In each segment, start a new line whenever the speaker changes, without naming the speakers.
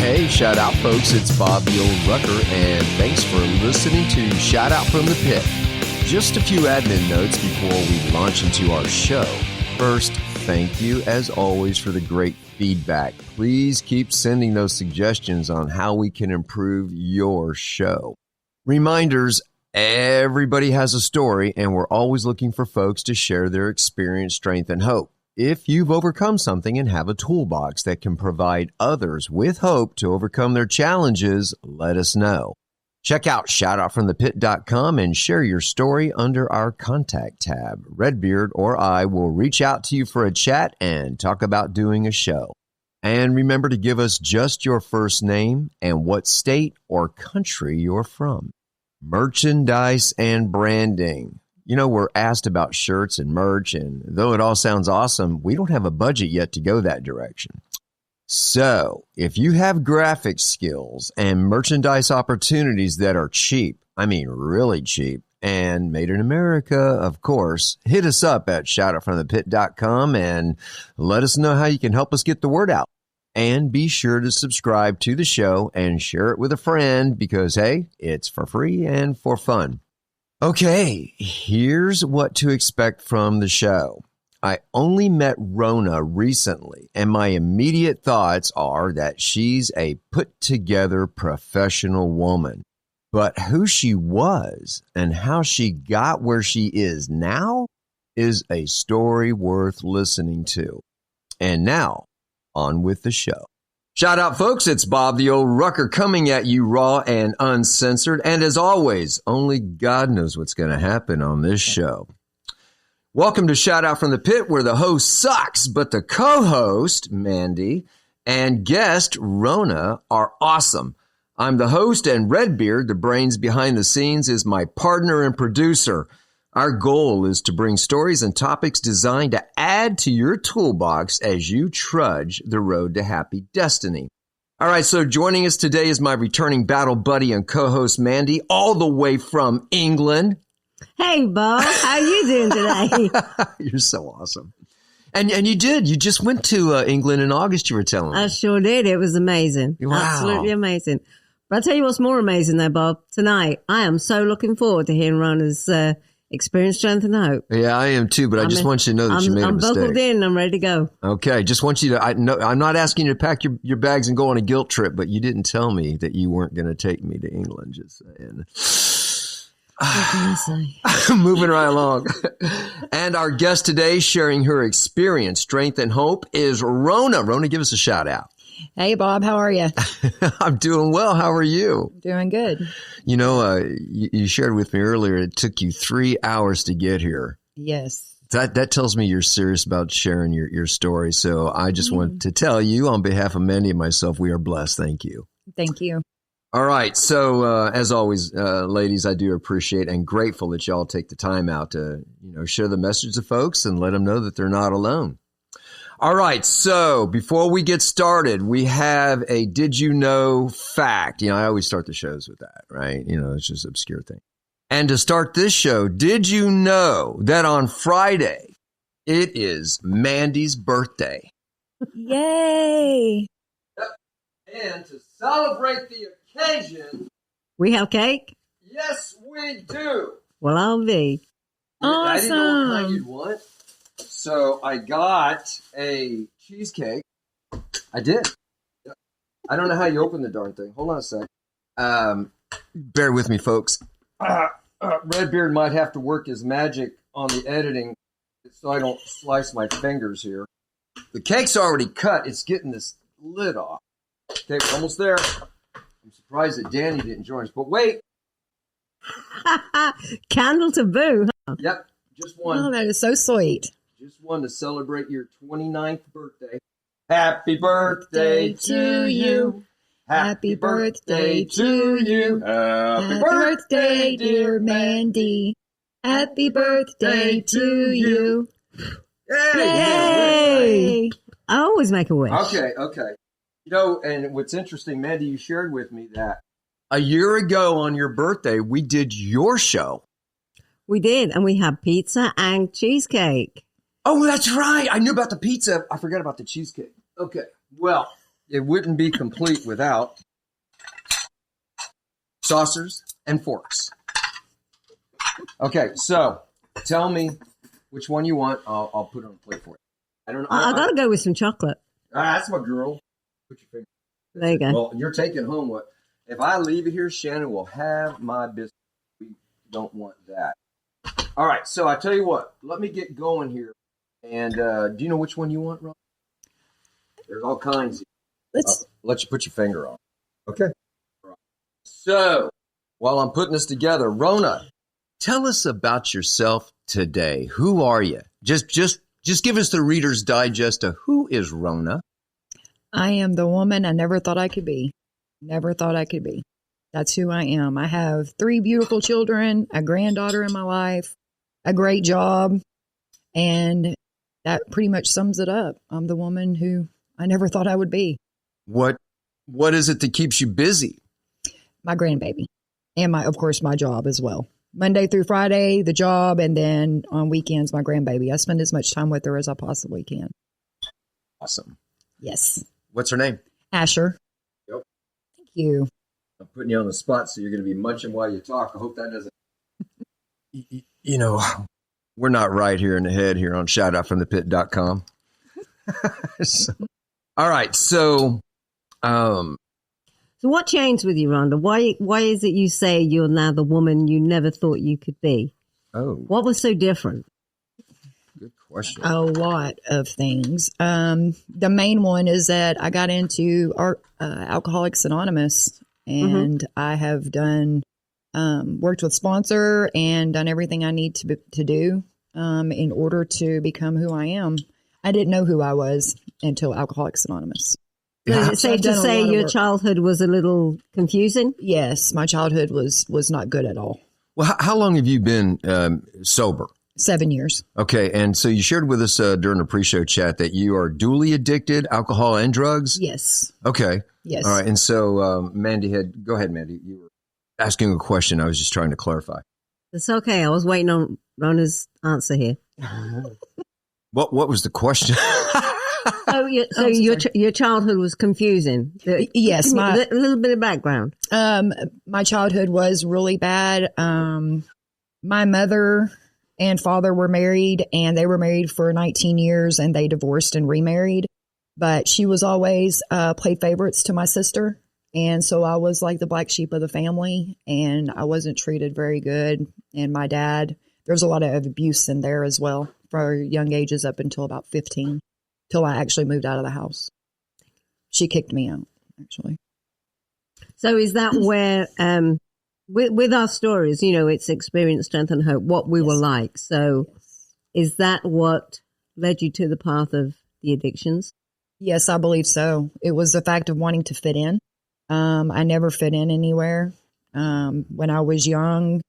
Hey, shout out, folks. It's Bob the Old Rucker, and thanks for listening to Shout Out from the Pit. Just a few admin notes before we launch into our show. First, thank you, as always, for the great feedback. Please keep sending those suggestions on how we can improve your show. Reminders, everybody has a story, and we're always looking for folks to share their experience, strength, and hope. If you've overcome something and have a toolbox that can provide others with hope to overcome their challenges, let us know. Check out shoutoutfromthepit.com and share your story under our contact tab. Redbeard or I will reach out to you for a chat and talk about doing a show. And remember to give us just your first name and what state or country you're from. Merchandise and branding. You know, we're asked about shirts and merch, and though it all sounds awesome, we don't have a budget yet to go that direction. So, if you have graphic skills and merchandise opportunities that are cheap, I mean really cheap, and made in America, of course, hit us up at shoutoutfromthepit.com and let us know how you can help us get the word out. And be sure to subscribe to the show and share it with a friend because, hey, it's for free and for fun. Okay, here's what to expect from the show. I only met Rhona recently, and my immediate thoughts are that she's a put-together professional woman. But who she was and how she got where she is now is a story worth listening to. And now, on with the show. Shout out, folks. It's Bob the Old Rucker coming at you raw and uncensored. And as always, only God knows what's going to happen on this show. Welcome to Shout Out from the Pit, where the host sucks, but the co-host, Mandy, and guest, Rhona, are awesome. I'm the host, and Redbeard, the brains behind the scenes, is my partner and producer. Our goal is to bring stories and topics designed to add to your toolbox as you trudge the road to happy destiny. All right, so joining us today is my returning battle buddy and co-host, Mandy, all the way from England.
Hey, Bob. How you doing today?
You're so awesome. And you did. You just went to England in August, you were telling me.
I sure did. It was amazing.
Wow.
Absolutely amazing. But I'll tell you what's more amazing though, Bob. Tonight, I am so looking forward to hearing Rhona's experience, strength, and hope.
Yeah, I am too, but I just want you to know that you made a mistake.
I'm buckled in. I'm ready to go.
Okay, just want you to, I'm not asking you to pack your bags and go on a guilt trip, but you didn't tell me that you weren't going to take me to England, just saying.
What can I say?
Moving right along. And our guest today sharing her experience, strength, and hope is Rhona. Rhona, give us a shout out.
Hey, Bob. How are you?
I'm doing well. How are you?
Doing good.
You know, you shared with me earlier, it took you 3 hours to get here.
Yes.
That tells me you're serious about sharing your story. So I just want to tell you on behalf of Mandy and myself, we are blessed. Thank you.
Thank you.
All right. So as always, ladies, I do appreciate and grateful that y'all take the time out to, share the message to folks and let them know that they're not alone. All right. So before we get started, we have a did you know fact. I always start the shows with that, right? It's just an obscure thing. And to start this show, did you know that on Friday, it is Mandy's birthday?
Yay.
And to celebrate the occasion,
we have cake?
Yes, we do.
Well, I'll be.
Awesome.
I didn't know what kind you'd want. So I got a cheesecake. I did. I don't know how you open the darn thing. Hold on a sec. Bear with me, folks. Redbeard might have to work his magic on the editing so I don't slice my fingers here. The cake's already cut. It's getting this lid off. Okay, we're almost there. I'm surprised that Danny didn't join us. But wait.
Candle to boo, huh?
Yep, just one.
Oh, that is so sweet.
Just one to celebrate your 29th birthday. Happy birthday to you. Happy birthday to you.
Happy birthday, dear Mandy. Happy birthday to you.
Yay! I always make a wish.
Okay. And what's interesting, Mandy, you shared with me that a year ago on your birthday, we did your show.
We did, and we had pizza and cheesecake.
Oh, that's right. I knew about the pizza. I forgot about the cheesecake. Okay. Well, it wouldn't be complete without saucers and forks. Okay, so tell me which one you want. I'll put it on the plate for you. I don't know.
I got to go with some chocolate.
That's my girl. Put your finger.
There you go.
Well, you're taking home what? If I leave it here, Shannon will have my business. We don't want that. All right, so I tell you what. Let me get going here. And do you know which one you want, Ron? There's all kinds.
Let's
I'll let you put your finger on. Okay. All right. So while I'm putting this together, Rhona, tell us about yourself today. Who are you? Just give us the Reader's Digest of who is Rhona.
I am the woman I never thought I could be. Never thought I could be. That's who I am. I have 3 beautiful children, a granddaughter in my life, a great job, and that pretty much sums it up. I'm the woman who I never thought I would be.
What is it that keeps you busy?
My grandbaby, and of course, my job as well. Monday through Friday, the job, and then on weekends, my grandbaby. I spend as much time with her as I possibly can.
Awesome.
Yes.
What's her name?
Asher.
Yep.
Thank you.
I'm putting you on the spot, so you're going to be munching while you talk. I hope that doesn't. You know, we're not right here in the head here on shoutoutfromthepit.com. So, all right. So
what changed with you, Rhonda? Why is it you say you're now the woman you never thought you could be?
Oh.
What was so different?
Good question.
A lot of things. The main one is that I got into Alcoholics Anonymous, and I have done worked with sponsor and done everything I need to do in order to become who I am. I didn't know who I was until Alcoholics Anonymous.
So is it safe to say your childhood was a little confusing?
Yes, my childhood was not good at all.
Well, how long have you been sober?
7 years.
Okay, and so you shared with us during the pre-show chat that you are dually addicted, alcohol and drugs?
Yes.
Okay.
Yes.
All right, and so Mandy go ahead, Mandy. You were asking a question. I was just trying to clarify.
It's okay. I was waiting on Rhona's answer here.
What was the question?
Your childhood was confusing.
Yes.
A little bit of background.
My childhood was really bad. My mother and father were married, and they were married for 19 years, and they divorced and remarried. But she was always played favorites to my sister. And so I was like the black sheep of the family, and I wasn't treated very good. And my dad, there's a lot of abuse in there as well for young ages up until about 15, till I actually moved out of the house. She kicked me out, actually.
So is that where, with our stories, you know, it's experience, strength, and hope, what we were like. So is that what led you to the path of the addictions?
Yes, I believe so. It was the fact of wanting to fit in. I never fit in anywhere. When I was young,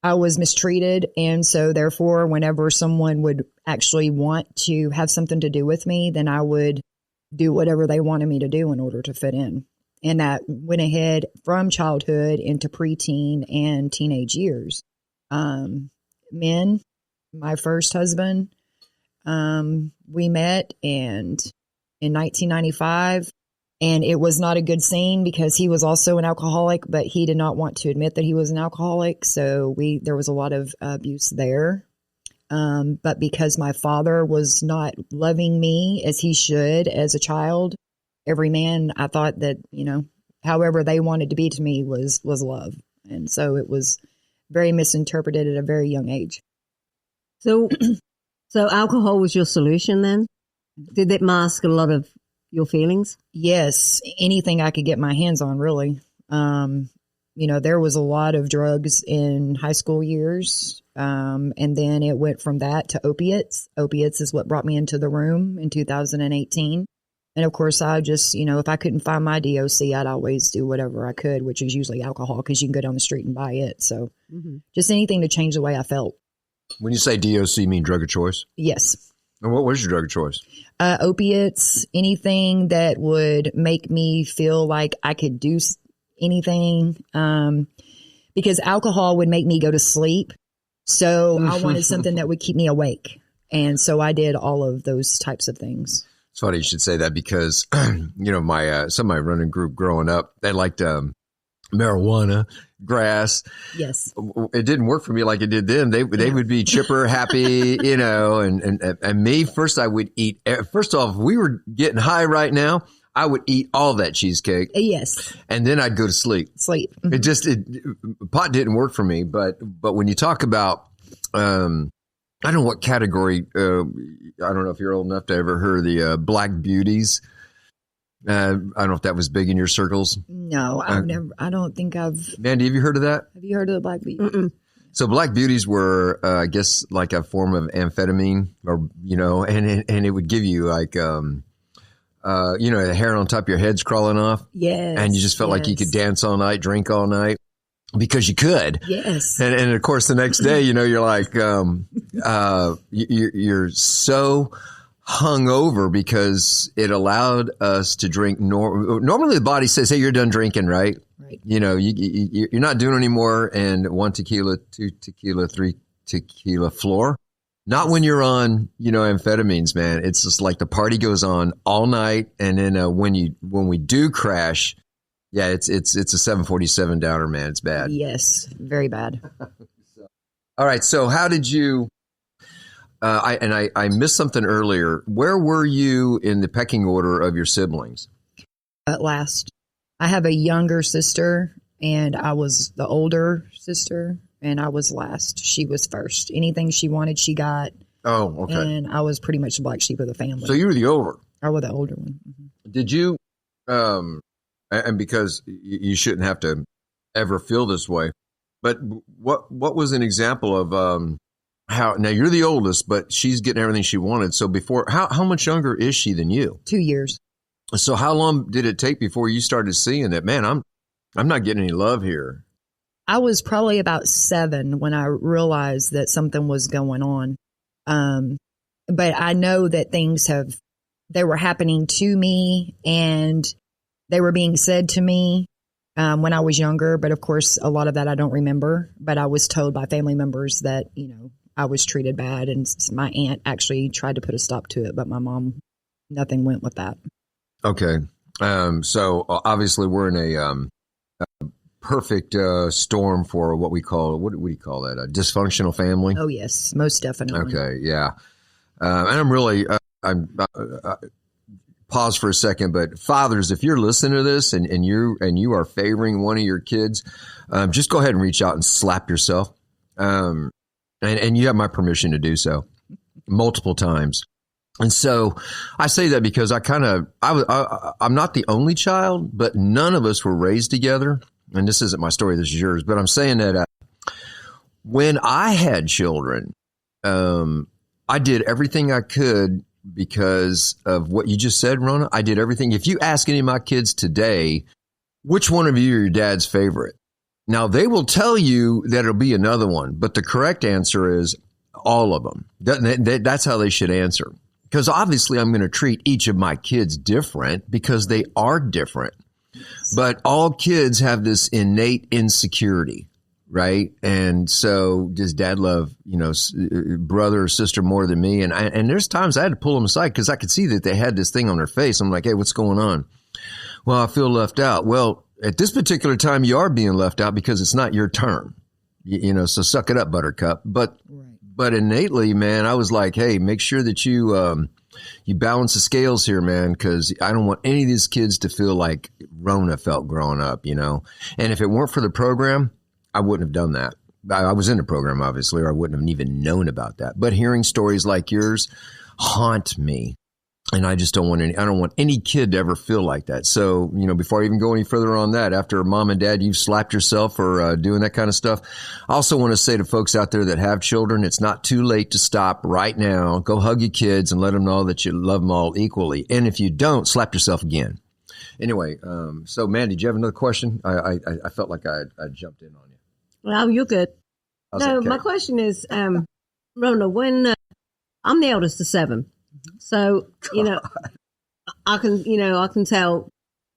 I was mistreated. And so therefore, whenever someone would actually want to have something to do with me, then I would do whatever they wanted me to do in order to fit in. And that went ahead from childhood into preteen and teenage years. Men, my first husband, we met in 1995. And it was not a good scene because he was also an alcoholic, but he did not want to admit that he was an alcoholic. So there was a lot of abuse there. But because my father was not loving me as he should as a child, every man, I thought that, you know, however they wanted to be to me was love. And so it was very misinterpreted at a very young age.
So alcohol was your solution then? Did it mask a lot of your feelings?
Yes, anything I could get my hands on, really. You know, there was a lot of drugs in high school years, and then it went from that to opiates. Opiates is what brought me into the room in 2018. And of course, I just, you know, if I couldn't find my DOC, I'd always do whatever I could, which is usually alcohol, because you can go down the street and buy it. So just anything to change the way I felt.
When you say DOC, you mean drug of choice?
Yes.
And what was your drug of choice?
Opiates, anything that would make me feel like I could do anything, because alcohol would make me go to sleep. So I wanted something that would keep me awake. And so I did all of those types of things.
It's funny you should say that because, my some of my running group growing up, they liked marijuana, grass.
Yes.
It didn't work for me like it did them. They would be chipper, happy, and me, first I would eat. First off, if we were getting high right now, I would eat all that cheesecake.
Yes.
And then I'd go to sleep. Pot didn't work for me. But when you talk about, I don't know what category, I don't know if you're old enough to ever heard the Black Beauties. I don't know if that was big in your circles.
No, I don't think I've.
Mandy, have you heard of that?
Have you heard of the Black Beauty?
So Black Beauties were, I guess, like a form of amphetamine, or and it would give you like, the hair on top of your head's crawling off.
Yes.
And you just felt like you could dance all night, drink all night because you could.
Yes.
And of course, the next day, you're like, you're so hungover because it allowed us to drink. Normally, the body says, "Hey, you're done drinking, right?"
Right.
You're not doing anymore. And 1 tequila, 2 tequila, 3 tequila floor. Not when you're on, amphetamines, man. It's just like the party goes on all night, and then when we do crash, yeah, it's a 747 downer, man. It's bad.
Yes, very bad.
All right, so how did you? I missed something earlier. Where were you in the pecking order of your siblings?
At last, I have a younger sister, and I was the older sister. And I was last. She was first. Anything she wanted, she got.
Oh, okay.
And I was pretty much the black sheep of the family.
So you were the older.
I was the older one. Mm-hmm.
Did you, and because you shouldn't have to ever feel this way, but what was an example of how, now you're the oldest, but she's getting everything she wanted. So before, how much younger is she than you?
2 years.
So how long did it take before you started seeing that, man, I'm not getting any love here?
I was probably about 7 when I realized that something was going on. But I know that they were happening to me, and they were being said to me when I was younger. But of course, a lot of that I don't remember. But I was told by family members that, I was treated bad. And my aunt actually tried to put a stop to it. But my mom, nothing went with that.
Okay. So obviously we're in a perfect storm for what we call, what do you call that? A dysfunctional family?
Oh, yes, most definitely.
Okay, yeah. And I'm really, pause for a second, but fathers, if you're listening to this and you are favoring one of your kids, just go ahead and reach out and slap yourself. And you have my permission to do so multiple times. And so I say that because I'm not the only child, but none of us were raised together. And this isn't my story, this is yours, but I'm saying that when I had children, I did everything I could because of what you just said, Rhona. I did everything. If you ask any of my kids today, which one of you are your dad's favorite? Now, they will tell you that it'll be another one, but the correct answer is all of them. That's how they should answer. Because obviously I'm going to treat each of my kids different because they are different. But all kids have this innate insecurity, right? And so does dad love, brother or sister more than me? And there's times I had to pull them aside because I could see that they had this thing on their face. I'm like, hey, what's going on? Well, I feel left out. Well, at this particular time, you are being left out because it's not your turn, so suck it up, buttercup. But innately, man, I was like, hey, make sure that you balance the scales here, man, because I don't want any of these kids to feel like Rhona felt growing up, And if it weren't for the program, I wouldn't have done that. I was in the program, obviously, or I wouldn't have even known about that. But hearing stories like yours haunt me. And I just don't want any kid to ever feel like that. So, before I even go any further on that, after mom and dad, you've slapped yourself for doing that kind of stuff. I also want to say to folks out there that have children, it's not too late to stop right now. Go hug your kids and let them know that you love them all equally. And if you don't, slap yourself again. Anyway, so Mandy, did you have another question? I felt like I jumped in on you.
Well, you're good. My question is, Rhona, when I'm the eldest of 7. So, I can tell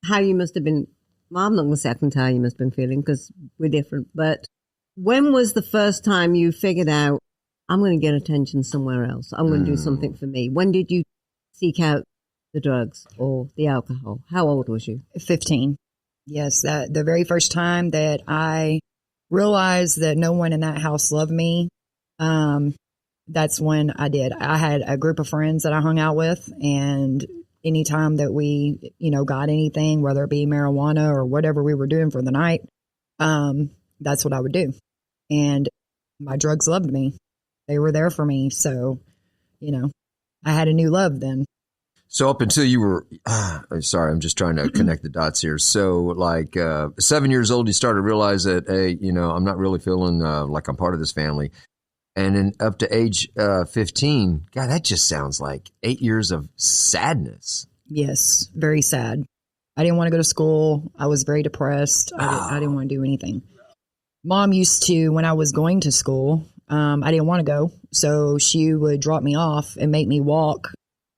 how you must have been. Well, I'm not going to say I can tell how you must have been feeling because we're different. But when was the first time you figured out, I'm going to get attention somewhere else? I'm going to do something for me. When did you seek out the drugs or the alcohol? How old was you?
15. Yes, that the very first time that I realized that no one in that house loved me, that's when I did. I had a group of friends that I hung out with, and anytime that we, got anything, whether it be marijuana or whatever we were doing for the night, that's what I would do. And my drugs loved me. They were there for me. So, I had a new love then.
So up until you were, sorry, I'm just trying to connect the dots here. So like 7 years old, you started to realize that, hey, I'm not really feeling like I'm part of this family. And then up to age 15, God, that just sounds like 8 years of sadness.
Yes, very sad. I didn't want to go to school. I was very depressed. I didn't want to do anything. Mom used to, when I was going to school, I didn't want to go. So she would drop me off and make me walk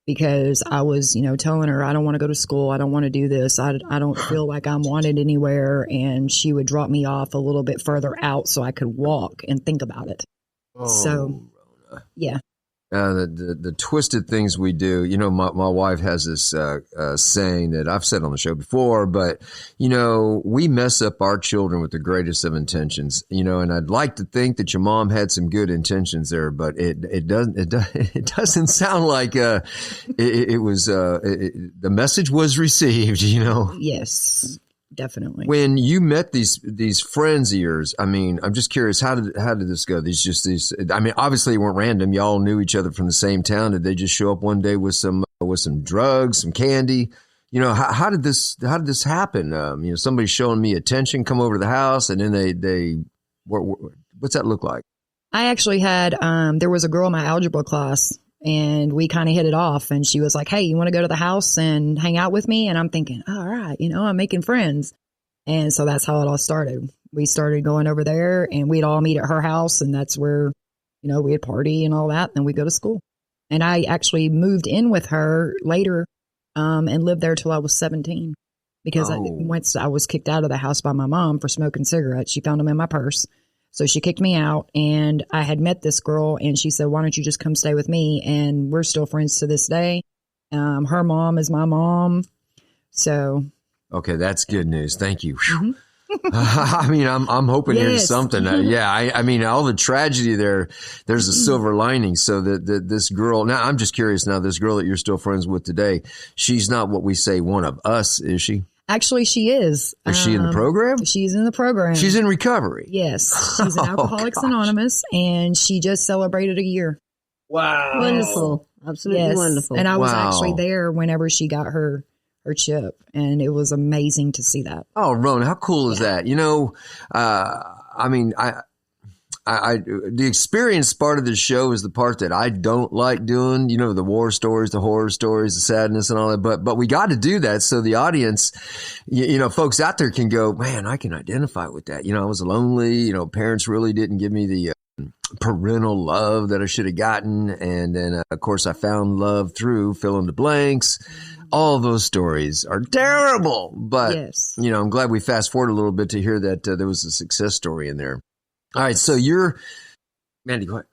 because I was, telling her, I don't want to go to school. I don't want to do this. I don't feel like I'm wanted anywhere. And she would drop me off a little bit further out so I could walk and think about it.
Oh,
so,
Rhona.
Yeah.
The twisted things we do, my wife has this saying that I've said on the show before, but, we mess up our children with the greatest of intentions, and I'd like to think that your mom had some good intentions there, but it doesn't sound like it was the message was received,
Yes. Definitely.
When you met these friends of yours, I'm just curious, how did this go? Obviously it weren't random. Y'all knew each other from the same town. Did they just show up one day with some drugs, some candy? How did this happen? Somebody showing me attention, come over to the house, and then what's that look like?
I actually had there was a girl in my algebra class, and we kind of hit it off, and she was like, hey, you want to go to the house and hang out with me? And I'm thinking, all right, I'm making friends. And so that's how it all started. We started going over there, and we'd all meet at her house, and that's where, we'd party and all that. And we'd go to school. And I actually moved in with her later and lived there till I was 17 because once I was kicked out of the house by my mom for smoking cigarettes. She found them in my purse. So she kicked me out, and I had met this girl, and she said, why don't you just come stay with me? And we're still friends to this day. Her mom is my mom. So.
Okay, that's good news. Thank you.
Mm-hmm.
I'm hoping
Yes.
here's something. All the tragedy there's a silver lining. So that this girl, now I'm just curious now, this girl that you're still friends with today, she's not what we say one of us, is she?
Actually, she is.
Is she in the program?
She's in the program.
She's in recovery.
Yes. She's in Alcoholics Anonymous, and she just celebrated a year.
Wow.
Wonderful. Absolutely
Yes.
wonderful.
And I was
Wow.
actually there whenever she got her chip, and it was amazing to see that.
Oh, Rhona, how cool is that? The experience part of the show is the part that I don't like doing, the war stories, the horror stories, the sadness and all that. But we got to do that so the audience, folks out there can go, man, I can identify with that. I was lonely, parents really didn't give me the parental love that I should have gotten. And then, of course, I found love through fill in the blanks. All those stories are terrible. But,
Yes.
I'm glad we fast forward a little bit to hear that there was a success story in there. All right, so Mandy, go ahead.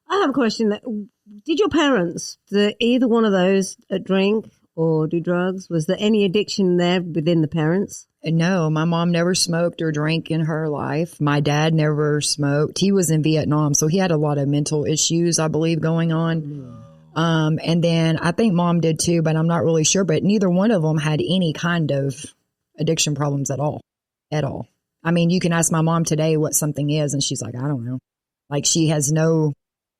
I have a question. Did your parents, either one of those, drink or do drugs? Was there any addiction there within the parents?
No, my mom never smoked or drank in her life. My dad never smoked. He was in Vietnam, so he had a lot of mental issues, I believe, going on. And then I think mom did too, but I'm not really sure. But neither one of them had any kind of addiction problems at all. You can ask my mom today what something is, and she's like, I don't know. Like, she has no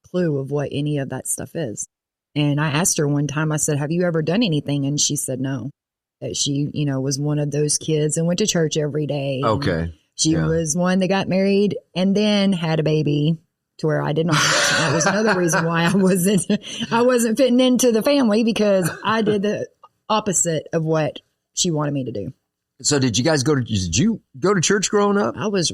clue of what any of that stuff is. And I asked her one time, I said, have you ever done anything? And she said no. That she, was one of those kids and went to church every day.
Okay.
She was one that got married and then had a baby, to where I did not. That was another reason why I wasn't fitting into the family, because I did the opposite of what she wanted me to do.
So did you go to church growing up?
I was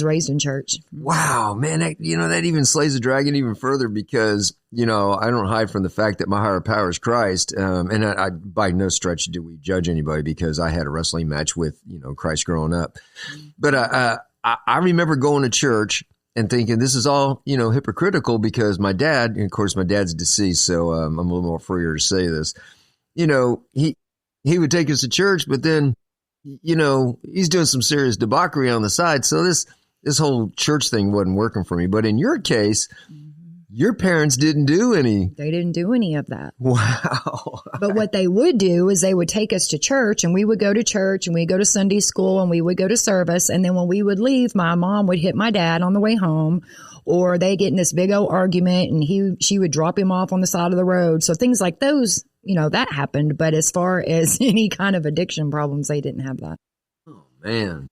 raised in church.
Wow, man, that even slays the dragon even further, because, I don't hide from the fact that my higher power is Christ. And I by no stretch do we judge anybody, because I had a wrestling match with, Christ growing up. But I remember going to church and thinking this is all, hypocritical, because my dad, and of course my dad's deceased, so I'm a little more freer to say this. he would take us to church, but then, he's doing some serious debauchery on the side. So this whole church thing wasn't working for me. But in your case, your parents didn't do any.
They didn't do any of that.
Wow.
But what they would do is they would take us to church, and we would go to church, and we'd go to Sunday school, and we would go to service. And then when we would leave, my mom would hit my dad on the way home, or they get in this big old argument, and she would drop him off on the side of the road. So things like those, that happened. But as far as any kind of addiction problems, they didn't have that.
Oh, man.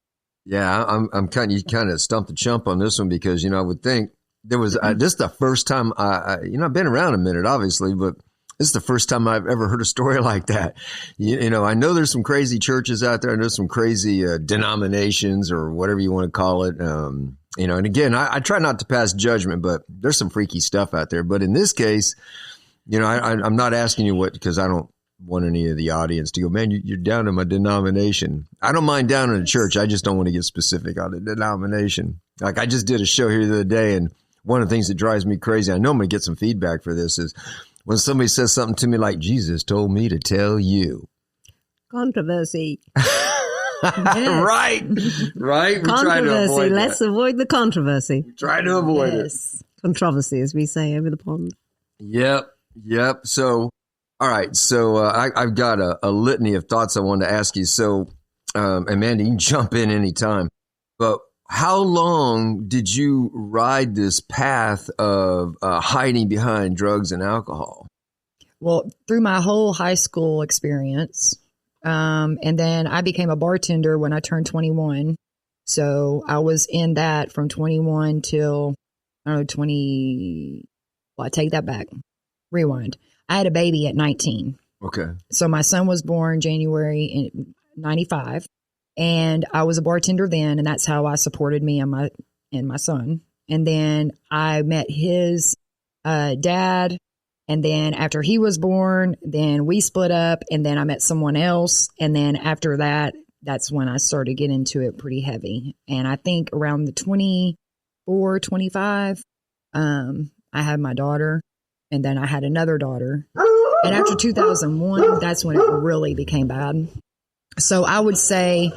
Yeah, I'm you kind of stumped the chump on this one because, I would think there was, this is the first time I've been around a minute, obviously, but this is the first time I've ever heard a story like that. I know there's some crazy churches out there. I know some crazy denominations or whatever you want to call it. And again, I try not to pass judgment, but there's some freaky stuff out there. But in this case, I'm not asking you because I don't want any of the audience to go, man, you're down in my denomination. I don't mind down in a church. I just don't want to get specific on the denomination. Like I just did a show here the other day, and one of the things that drives me crazy, I know I'm going to get some feedback for this, is when somebody says something to me like, Jesus told me to tell you.
Controversy.
Right. We try to avoid that.
Let's avoid the controversy.
We try to avoid it.
Controversy, as we say over the pond.
Yep. So, all right. So I've got a litany of thoughts I wanted to ask you. So, and Mandy, you can jump in anytime. But how long did you ride this path of hiding behind drugs and alcohol?
Well, through my whole high school experience. And then I became a bartender when I turned 21. So I was in that from 21 till, 20. Well, I take that back. Rewind. I had a baby at 19.
Okay.
So my son was born January in 95. And I was a bartender then, and that's how I supported me and my son. And then I met his dad, and then after he was born, then we split up, and then I met someone else, and then after that, that's when I started getting into it pretty heavy. And I think around the 24, 25, I had my daughter, and then I had another daughter. And after 2001, that's when it really became bad. So I would say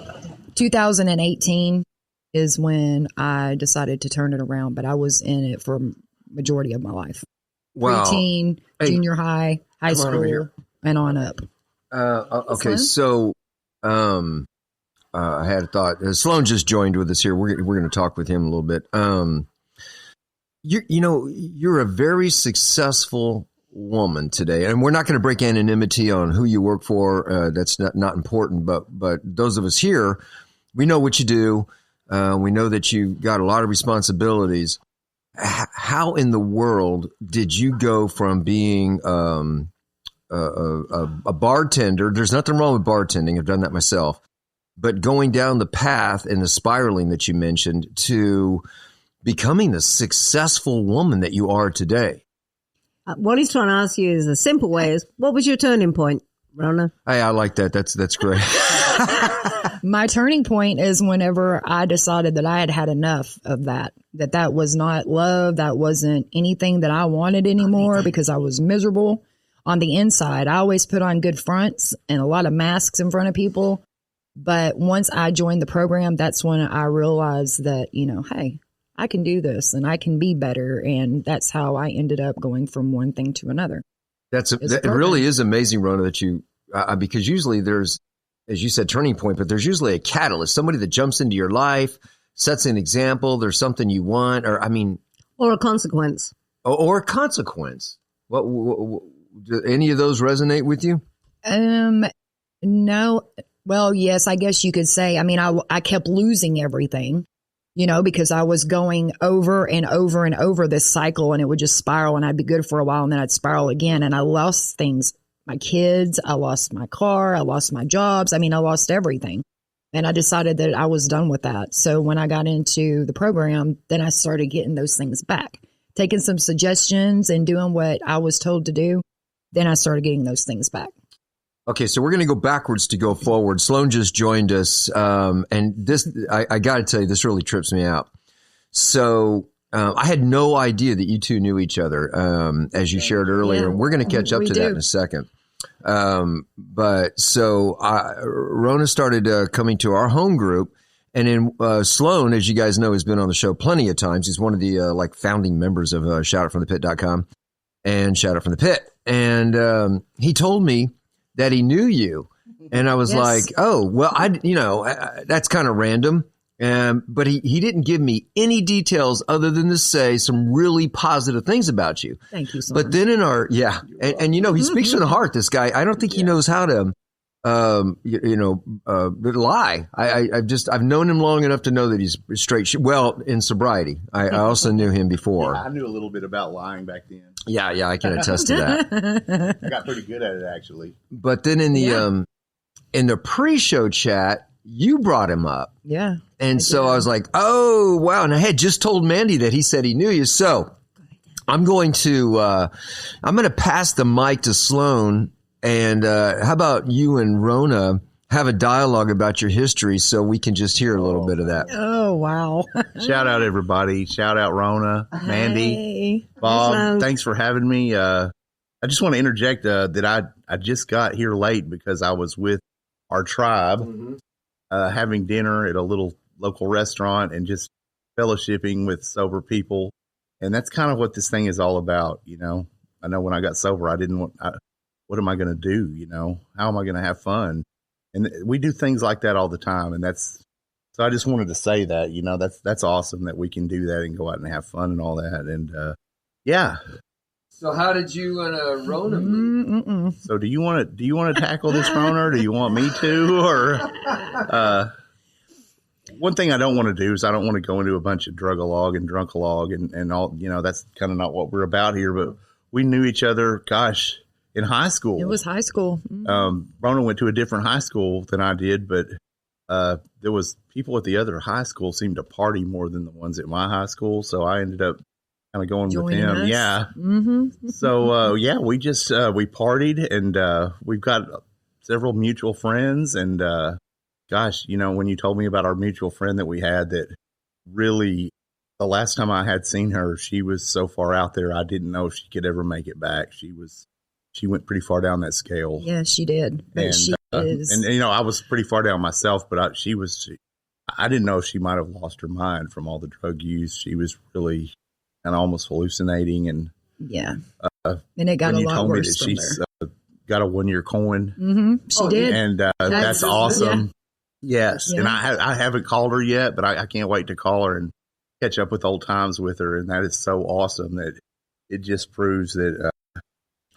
2018 is when I decided to turn it around, but I was in it for majority of my life.
Wow.
Preteen, junior high, high school, and on up.
Okay, so I had a thought. Sloan just joined with us here. We're going to talk with him a little bit. You're a very successful woman today, and we're not going to break anonymity on who you work for. That's not important, but those of us here, we know what you do. We know that you've got a lot of responsibilities. How in the world did you go from being a bartender? There's nothing wrong with bartending. I've done that myself. But going down the path and the spiraling that you mentioned to becoming the successful woman that you are today.
What he's trying to ask you is a simple way is, what was your turning point, Rhona?
Hey, I like that. That's great.
My turning point is whenever I decided that I had had enough of that was not love. That wasn't anything that I wanted anymore because I was miserable on the inside. I always put on good fronts and a lot of masks in front of people. But once I joined the program, that's when I realized that, hey, I can do this and I can be better. And that's how I ended up going from one thing to another.
It really is amazing, Rhona, that you, because usually there's, as you said, turning point, but there's usually a catalyst, somebody that jumps into your life, sets an example. There's something you want, or
a consequence.
Or a consequence. What do any of those resonate with you?
No. Well, yes, I guess you could say. I mean, I kept losing everything, because I was going over and over and over this cycle, and it would just spiral, and I'd be good for a while, and then I'd spiral again, and I lost things. My kids, I lost my car, I lost my jobs. I mean, I lost everything. And I decided that I was done with that. So when I got into the program, then I started getting those things back, taking some suggestions and doing what I was told to do. Then I started getting those things back.
Okay, so we're going to go backwards to go forward. Sloan just joined us. And this, I got to tell you, this really trips me out. So I had no idea that you two knew each other, as you shared earlier. And we're going to catch up to that in a second. But so Rhona started coming to our home group. And then Sloan, as you guys know, has been on the show plenty of times. He's one of the founding members of shoutoutfromthepit.com and Shout Out From the Pit. And he told me that he knew you. And I was like, oh, well, that's kind of random. But he didn't give me any details other than to say some really positive things about you.
Thank you so much.
But then in our, and he speaks from the heart, this guy. I don't think he knows how to, lie. I've known him long enough to know that he's straight. Well, in sobriety. I also knew him before.
Yeah, I knew a little bit about lying back then.
Yeah, I can attest to that.
I got pretty good at it, actually.
But then in the pre-show chat, you brought him up.
Yeah.
And so I was like, oh, wow. And I had just told Mandy that he said he knew you. So I'm going to pass the mic to Sloan. And how about you and Rhona have a dialogue about your history so we can just hear a little bit of that?
Oh, wow.
Shout out, everybody. Shout out, Rhona, Mandy,
Hey.
Bob. Thanks for having me. I just want to interject that I just got here late because I was with our tribe having dinner at a little local restaurant and just fellowshipping with sober people. And that's kind of what this thing is all about. I know when I got sober, I didn't want, what am I going to do? How am I going to have fun? And we do things like that all the time. And so I just wanted to say that, that's awesome that we can do that and go out and have fun and all that. And, yeah.
So how did you and Rhona meet?
So do you want to tackle this, Rhona, or do you want me to? Or one thing I don't want to do is I don't want to go into a bunch of drug-a-log and drunk-a-log and all. That's kind of not what we're about here. But we knew each other, gosh, in high school.
It was high school.
Rhona went to a different high school than I did, but there was people at the other high school seemed to party more than the ones at my high school. So I ended up kind of going with them.
Us.
Yeah. So, we just, we partied and we've got several mutual friends. And gosh, when you told me about our mutual friend that we had, that really the last time I had seen her, she was so far out there. I didn't know if she could ever make it back. She went pretty far down that scale.
Yeah, she did. But she is.
And I was pretty far down myself, but I didn't know if she might have lost her mind from all the drug use. She was really kind of almost hallucinating. And
yeah. And it got a lot worse from
she's got a 1-year coin.
She did.
And that's awesome.
Yeah.
Yes.
Yeah.
And I haven't called her yet, but I can't wait to call her and catch up with old times with her. And that is so awesome that it just proves that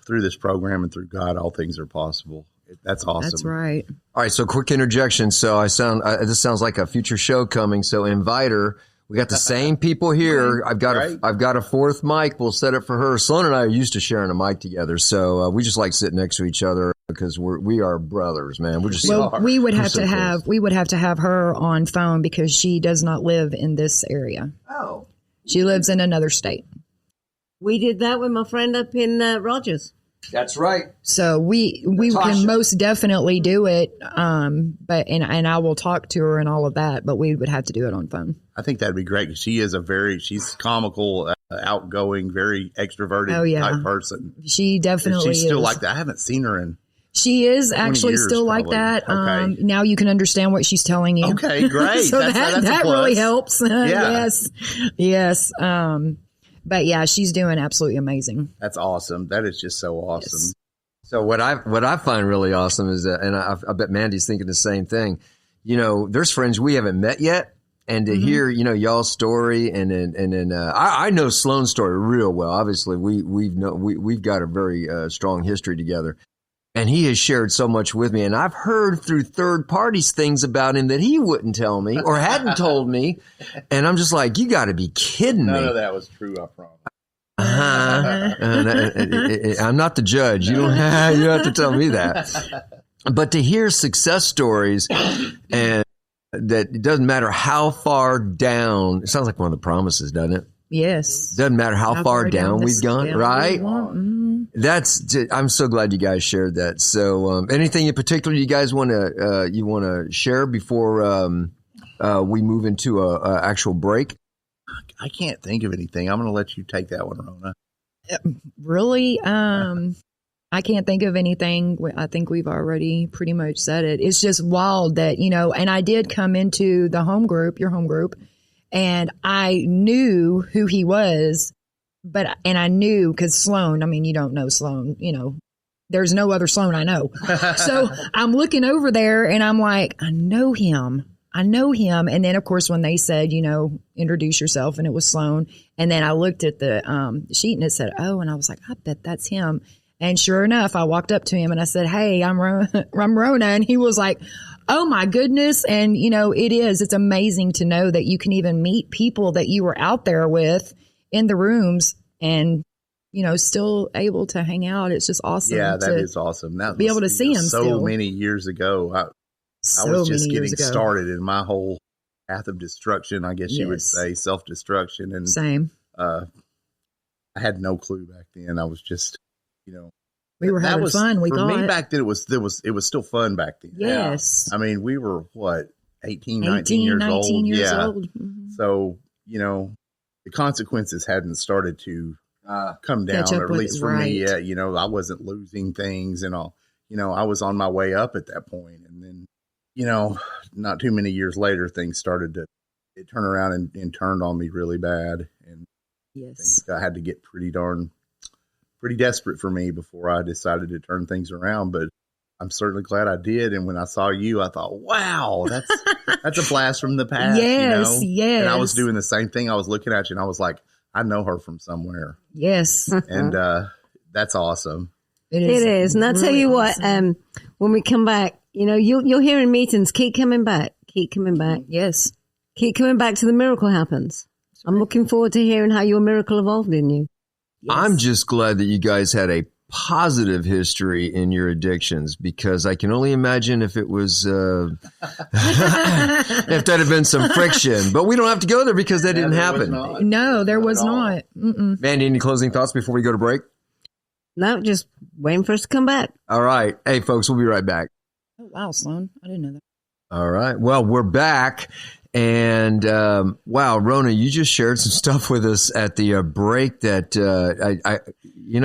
through this program and through God, all things are possible. That's awesome.
That's right.
All right. So quick interjection. So this sounds like a future show coming. So invite her. We got the same people here. I've got a fourth mic. We'll set it for her. Sloan and I are used to sharing a mic together. So we just like sitting next to each other because we are brothers, man. We're just,
we would have to have her on phone because she does not live in this area.
Oh.
She lives in another state.
We did that with my friend up in Rogers.
That's right.
So we can most definitely do it. But I will talk to her and all of that, but we would have to do it on phone.
I think that'd be great. She is she's comical, outgoing, very extroverted type person.
She definitely
she's still
is.
like that. I haven't seen her in.
She is actually still probably like that.
Okay.
Now you can understand what she's telling you.
Okay, great.
So that's that really helps.
Yeah.
Yes. But yeah, she's doing absolutely amazing.
That's awesome. That is just so awesome.
Yes.
So what I find really awesome is that, and I bet Mandy's thinking the same thing. There's friends we haven't met yet, and to hear y'all's story, and then I know Sloan's story real well. Obviously, we've got a very strong history together, and he has shared so much with me, and I've heard through third parties things about him that he wouldn't tell me or hadn't told me, and I'm just like, you got to be kidding me.
None of that was true, I promise.
I'm not the judge. You don't have to tell me that. But to hear success stories, and that it doesn't matter how far down, it sounds like one of the promises, doesn't it?
Yes.
Doesn't matter how far down we've gone, right?
Mm-hmm.
I'm so glad you guys shared that. So, anything in particular you guys want to share before we move into a actual break?
I can't think of anything. I'm going to let you take that one, Rhona.
Really? I can't think of anything. I think we've already pretty much said it. It's just wild that, and I did come into the home group, your home group, and I knew who he was, and I knew because Sloan, I mean, you don't know Sloan, there's no other Sloan I know. So I'm looking over there and I'm like, I know him. And then, of course, when they said, introduce yourself, and it was Sloan. And then I looked at the sheet and it said, oh, and I was like, I bet that's him. And sure enough, I walked up to him and I said, hey, I'm Rhona. And he was like, oh, my goodness. And, it's amazing to know that you can even meet people that you were out there with in the rooms and, still able to hang out. It's just awesome.
Yeah, that is awesome. That
be able to see him
so many years ago. I was just getting started in my whole path of destruction, I guess you would say, self-destruction. And
same.
I had no clue back then. I was just,
we were having fun.
For me back then, it was still fun back then.
Yes.
I mean, we were 18, 19 years old.
Mm-hmm.
So, the consequences hadn't started to come down, or at least for me yet. I wasn't losing things and all. I was on my way up at that point. And then, not too many years later, things started to turn around and turned on me really bad. And things had to get pretty desperate for me before I decided to turn things around. But I'm certainly glad I did. And when I saw you, I thought, wow, that's a blast from the past.
Yes.
And I was doing the same thing. I was looking at you and I was like, I know her from somewhere.
Yes.
And that's awesome.
It is. And I'll tell you what, when we come back, you'll hear in meetings, keep coming back.
Yes.
Keep coming back to the miracle happens. I'm looking forward to hearing how your miracle evolved in you.
Yes. I'm just glad that you guys had a positive history in your addictions, because I can only imagine if it was, if that had been some friction, but we don't have to go there because that didn't happen.
No, there was not. Mm-mm.
Mandy, any closing thoughts before we go to break?
No, just waiting for us to come back.
All right. Hey, folks, we'll be right back.
Oh, wow, Sloan. I didn't know that.
All right. Well, we're back. And wow, Rhona, you just shared some stuff with us at the break that I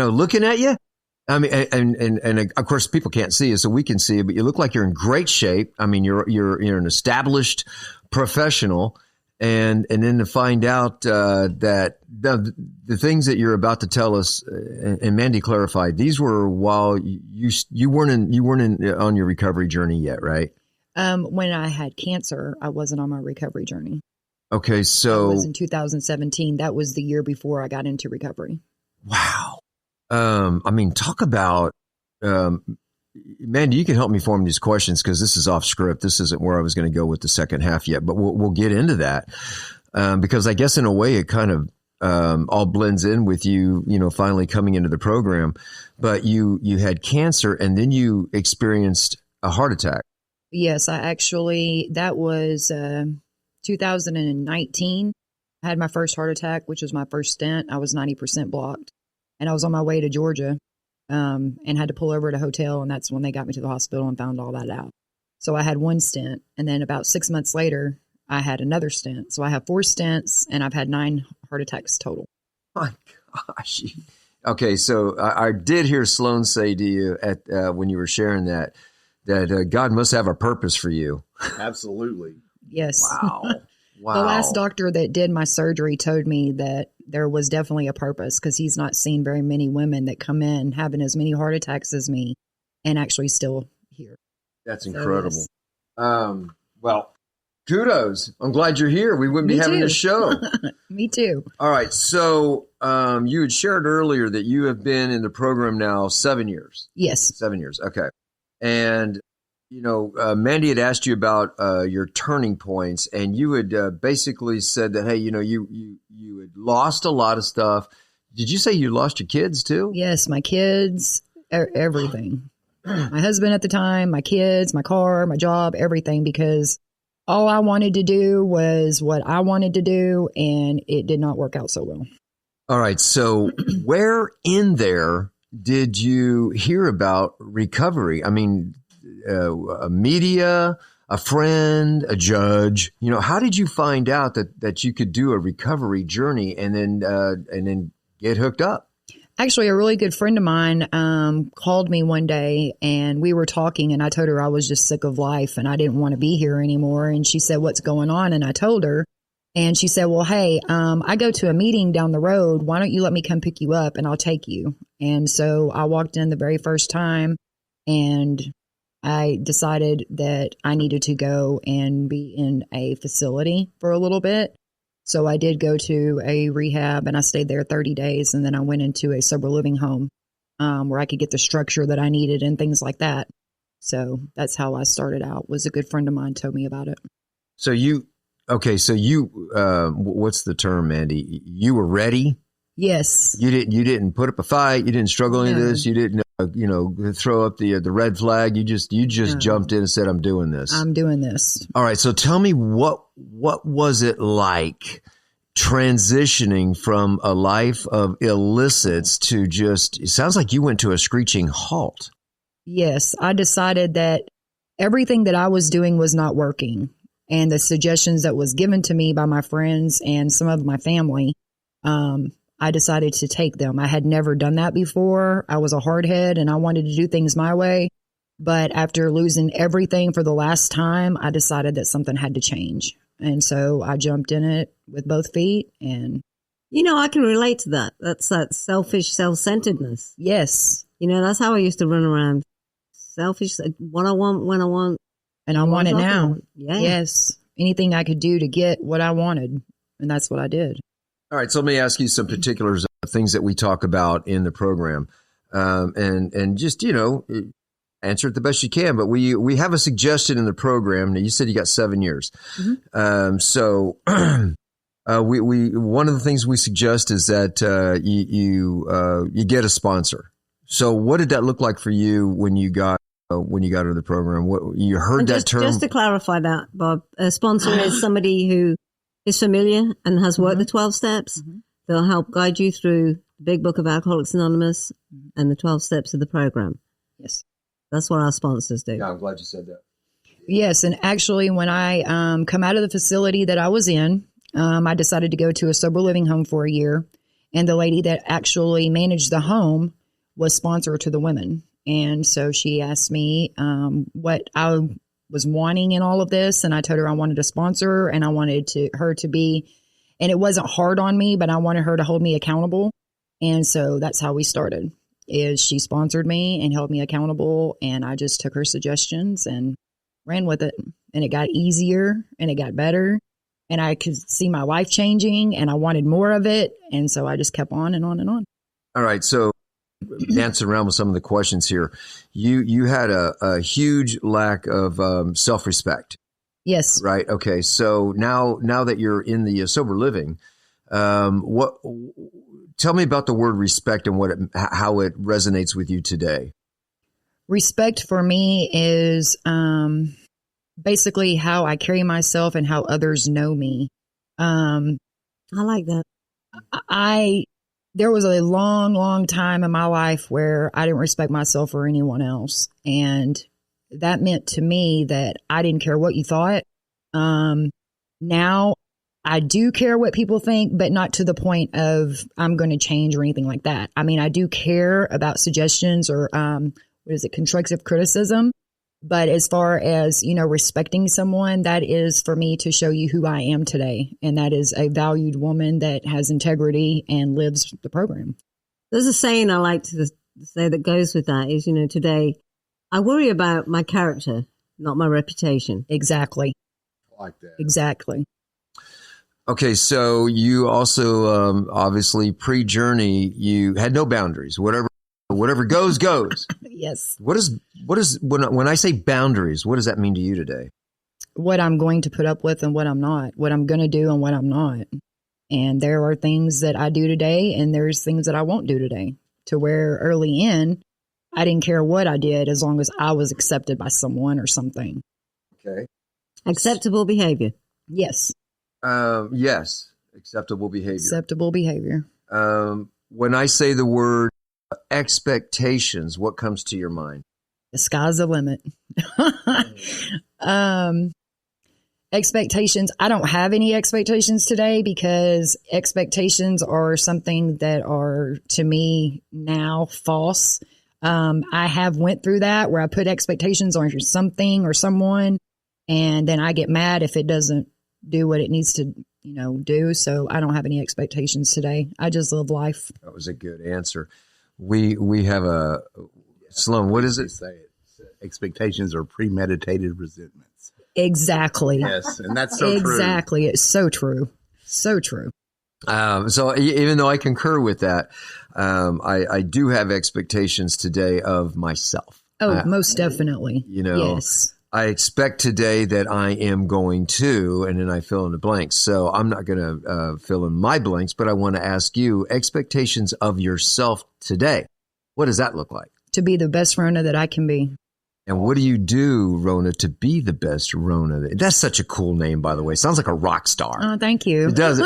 looking at you. I mean, and of course, people can't see you, so we can see you. But you look like you're in great shape. I mean, you're an established professional, and then to find out that the things that you're about to tell us, and Mandy clarified, these were while you weren't on your recovery journey yet, right?
When I had cancer, I wasn't on my recovery journey.
Okay, so
it was in 2017. That was the year before I got into recovery.
Wow. I mean, talk about, Mandy, you can help me form these questions because this is off script. This isn't where I was going to go with the second half yet, but we'll get into that because I guess in a way it kind of all blends in with you finally coming into the program. But you had cancer and then you experienced a heart attack.
Yes, that was 2019. I had my first heart attack, which was my first stent. I was 90% blocked. And I was on my way to Georgia and had to pull over at a hotel. And that's when they got me to the hospital and found all that out. So I had one stent. And then about 6 months later, I had another stent. So I have 4 stents and I've had 9 heart attacks total.
My gosh. Okay, so I did hear Sloan say to you when you were sharing that God must have a purpose for you.
Absolutely.
Yes.
Wow.
The last doctor that did my surgery told me that there was definitely a purpose because he's not seen very many women that come in having as many heart attacks as me and actually still here.
That's incredible. Well, kudos. I'm glad you're here. We wouldn't be having this show.
Me too.
All right. So you had shared earlier that you have been in the program now 7 years.
Yes.
7 years. Okay. And Mandy had asked you about your turning points, and you had basically said that, hey, you had lost a lot of stuff. Did you say you lost your kids too?
Yes, my kids, everything. My husband at the time, my kids, my car, my job, everything, because all I wanted to do was what I wanted to do, and it did not work out so well.
All right. So where in there did you hear about recovery? I mean, a media, a friend, a judge, how did you find out that you could do a recovery journey and then get hooked up?
Actually, a really good friend of mine called me one day and we were talking and I told her I was just sick of life and I didn't want to be here anymore. And she said, what's going on? And I told her and she said, well, hey, I go to a meeting down the road. Why don't you let me come pick you up and I'll take you? And so I walked in the very first time and I decided that I needed to go and be in a facility for a little bit. So I did go to a rehab and I stayed there 30 days and then I went into a sober living home where I could get the structure that I needed and things like that. So that's how I started out. Was a good friend of mine told me about it.
So what's the term, Mandy? You were ready?
Yes.
You didn't put up a fight. You didn't struggle any of this. You didn't, throw up the red flag. You just jumped in and said, I'm doing this.
I'm doing this.
All right. So tell me what was it like transitioning from a life of illicits to just, it sounds like you went to a screeching halt.
Yes. I decided that everything that I was doing was not working. And the suggestions that was given to me by my friends and some of my family, I decided to take them. I had never done that before. I was a hardhead and I wanted to do things my way. But after losing everything for the last time, I decided that something had to change. And so I jumped in it with both feet and.
I can relate to that. That's that selfish self-centeredness.
Yes.
That's how I used to run around. Selfish, what I want, when I want.
And I want it now.
Yeah.
Yes. Anything I could do to get what I wanted. And that's what I did.
All right. So let me ask you some particulars of things that we talk about in the program. And just, answer it the best you can. But we have a suggestion in the program. Now, you said you got 7 years. Mm-hmm. So we one of the things we suggest is that you get a sponsor. So what did that look like for you when you got into the program? What you heard
and
that term?
Just to clarify that, Bob, a sponsor is somebody who is familiar and has worked the 12 steps. Mm-hmm. They'll help guide you through the Big Book of Alcoholics Anonymous and the 12 steps of the program.
Yes.
That's what our sponsors do.
Yeah, I'm glad you said that.
Yes. And actually, when I come out of the facility that I was in, I decided to go to a sober living home for a year. And the lady that actually managed the home was sponsor to the women. And so she asked me what I was wanting in all of this. And I told her I wanted a sponsor and I wanted her to be, and it wasn't hard on me, but I wanted her to hold me accountable. And so that's how we started, is she sponsored me and held me accountable. And I just took her suggestions and ran with it. And it got easier and it got better. And I could see my life changing and I wanted more of it. And so I just kept on and on and on.
All right. So dancing around with some of the questions here, you had a huge lack of self-respect.
Yes.
Right. Okay. So now that you're in the sober living, tell me about the word respect and how it resonates with you today.
Respect for me is basically how I carry myself and how others know me.
I like that.
There was a long, long time in my life where I didn't respect myself or anyone else. And that meant to me that I didn't care what you thought. Now I do care what people think, but not to the point of I'm going to change or anything like that. I mean, I do care about suggestions or, constructive criticism. But as far as, respecting someone, that is for me to show you who I am today. And that is a valued woman that has integrity and lives the program.
There's a saying I like to say that goes with that is, today I worry about my character, not my reputation.
Exactly.
I like that.
Exactly.
Okay. So you also, obviously pre-journey, you had no boundaries, whatever goes, goes.
Yes.
What is when I say boundaries, what does that mean to you today?
What I'm going to put up with and what I'm not, what I'm going to do and what I'm not. And there are things that I do today and there's things that I won't do today, to where early in, I didn't care what I did as long as I was accepted by someone or something.
Okay.
Acceptable behavior.
Yes.
Yes. Acceptable behavior.
Acceptable behavior.
When I say the word expectations, what comes to your mind?
The sky's the limit. Expectations. I don't have any expectations today because expectations are something that are, to me now, false. I have went through that where I put expectations on something or someone, and then I get mad if it doesn't do what it needs to, do. So I don't have any expectations today. I just live life.
That was a good answer. We have a Sloan. What is it?
Expectations are premeditated resentments.
Exactly.
Yes, and that's so true.
Exactly. It's so true. So true.
So even though I concur with that, I do have expectations today of myself.
Oh, most definitely. Yes.
I expect today that I am going to, and then I fill in the blanks. So I'm not going to fill in my blanks, but I want to ask you expectations of yourself today. What does that look like?
To be the best Rhona that I can be.
And what do you do, Rhona, to be the best Rhona? That's such a cool name, by the way. Sounds like a rock star.
Oh, thank you.
It does.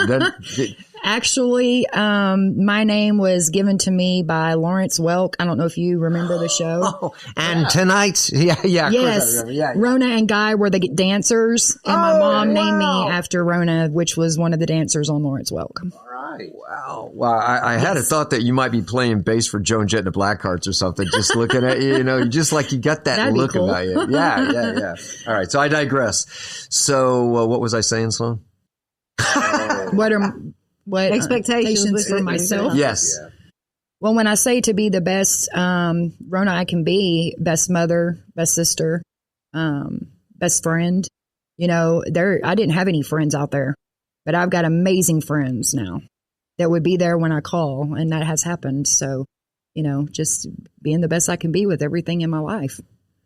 Actually, my name was given to me by Lawrence Welk. I don't know if you remember the show.
Oh, and tonight, yeah.
Yes, Rhona and Guy were the dancers, and my mom named me after Rhona, which was one of the dancers on Lawrence Welk.
All right. Wow. Well, I had a thought that you might be playing bass for Joan Jett and the Blackhearts or something. Just looking at you, just like you got that
That'd
look
cool.
about you. Yeah. All right. So I digress. So what was I saying, Sloan?
What expectations for myself?
Yes.
Yeah. Well, when I say to be the best Rhona I can be, best mother, best sister, best friend, I didn't have any friends out there, but I've got amazing friends now that would be there when I call, and that has happened. So, just being the best I can be with everything in my life.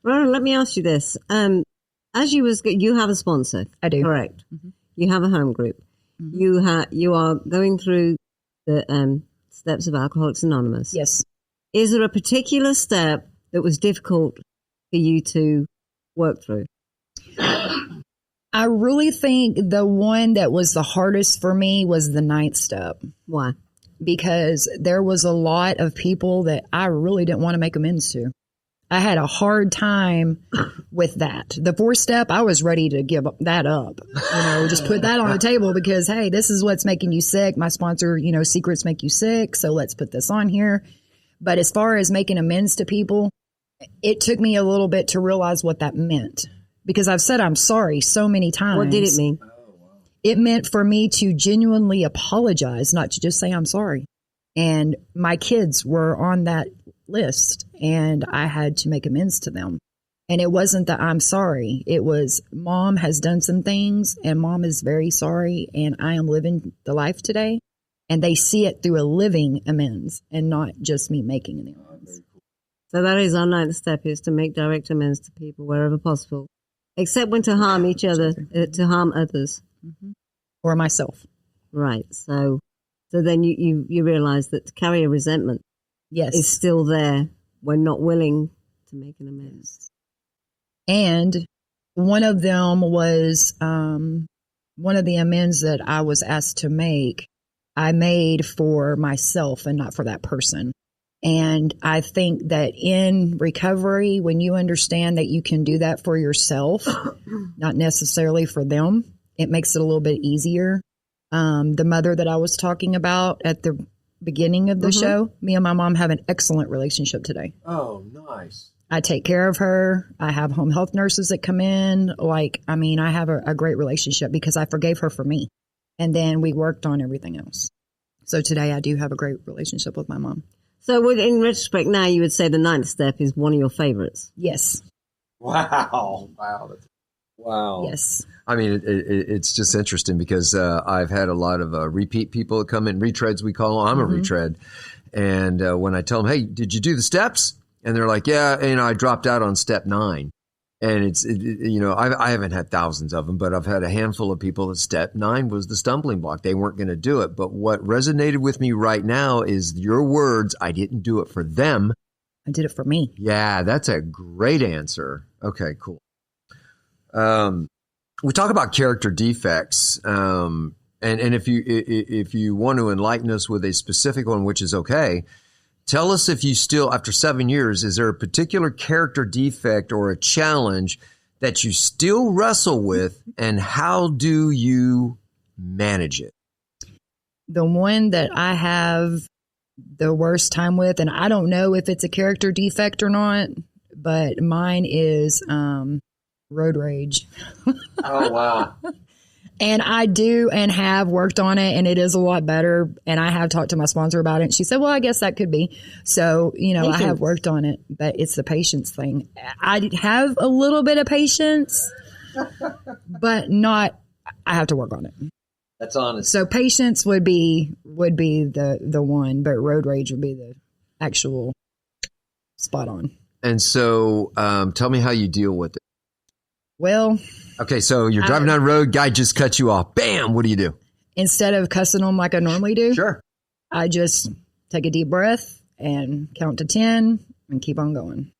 Rhona, let me ask you this. As you have a sponsor.
I do.
Correct.
Mm-hmm.
You have a home group. Mm-hmm. You are going through the steps of Alcoholics Anonymous.
Yes.
Is there a particular step that was difficult for you to work through?
I really think the one that was the hardest for me was the 9th step.
Why?
Because there was a lot of people that I really didn't want to make amends to. I had a hard time with that. The 4th step, I was ready to give that up. Just put that on the table because, hey, this is what's making you sick. My sponsor, secrets make you sick. So let's put this on here. But as far as making amends to people, it took me a little bit to realize what that meant. Because I've said I'm sorry so many times.
What did it mean?
It meant for me to genuinely apologize, not to just say I'm sorry. And my kids were on that list, and I had to make amends to them. And it wasn't that I'm sorry. It was Mom has done some things, and Mom is very sorry, and I am living the life today. And they see it through a living amends and not just me making an amends.
So that is our 9th step, is to make direct amends to people wherever possible. Except when to harm each other, to harm others.
Mm-hmm. Or myself.
Right. So then you realize that to carry a resentment is still there when not willing to make an amends.
And one of them was one of the amends that I was asked to make, I made for myself and not for that person. And I think that in recovery, when you understand that you can do that for yourself, not necessarily for them, it makes it a little bit easier. The mother that I was talking about at the beginning of the show, me and my mom have an excellent relationship today.
Oh, nice.
I take care of her. I have home health nurses that come in. I have a great relationship because I forgave her for me. And then we worked on everything else. So today I do have a great relationship with my mom.
So in retrospect now, you would say the 9th step is one of your favorites.
Yes.
Wow.
Yes.
I mean, it's just interesting because I've had a lot of repeat people that come in, retreads we call them. I'm a retread. And when I tell them, hey, did you do the steps? And they're like, yeah, I dropped out on step 9. And I haven't had thousands of them, but I've had a handful of people that step 9 was the stumbling block. They weren't going to do it. But what resonated with me right now is your words. I didn't do it for them.
I did it for me.
Yeah, that's a great answer. Okay, cool. We talk about character defects. And if you want to enlighten us with a specific one, which is okay, tell us if you still, after 7 years, is there a particular character defect or a challenge that you still wrestle with, and how do you manage it?
The one that I have the worst time with, and I don't know if it's a character defect or not, but mine is road rage.
Oh, wow.
And I do and have worked on it, and it is a lot better. And I have talked to my sponsor about it. And she said, well, I guess that could be. So, I have worked on it, but it's the patience thing. I have a little bit of patience, but not, I have to work on it.
That's honest.
So patience would be the one, but road rage would be the actual spot on.
And so tell me how you deal with it.
Well,
okay, so you're driving down the road, guy just cuts you off. Bam, what do?
Instead of cussing them like I normally do,
Sure.
I just take a deep breath and count to 10 and keep on going.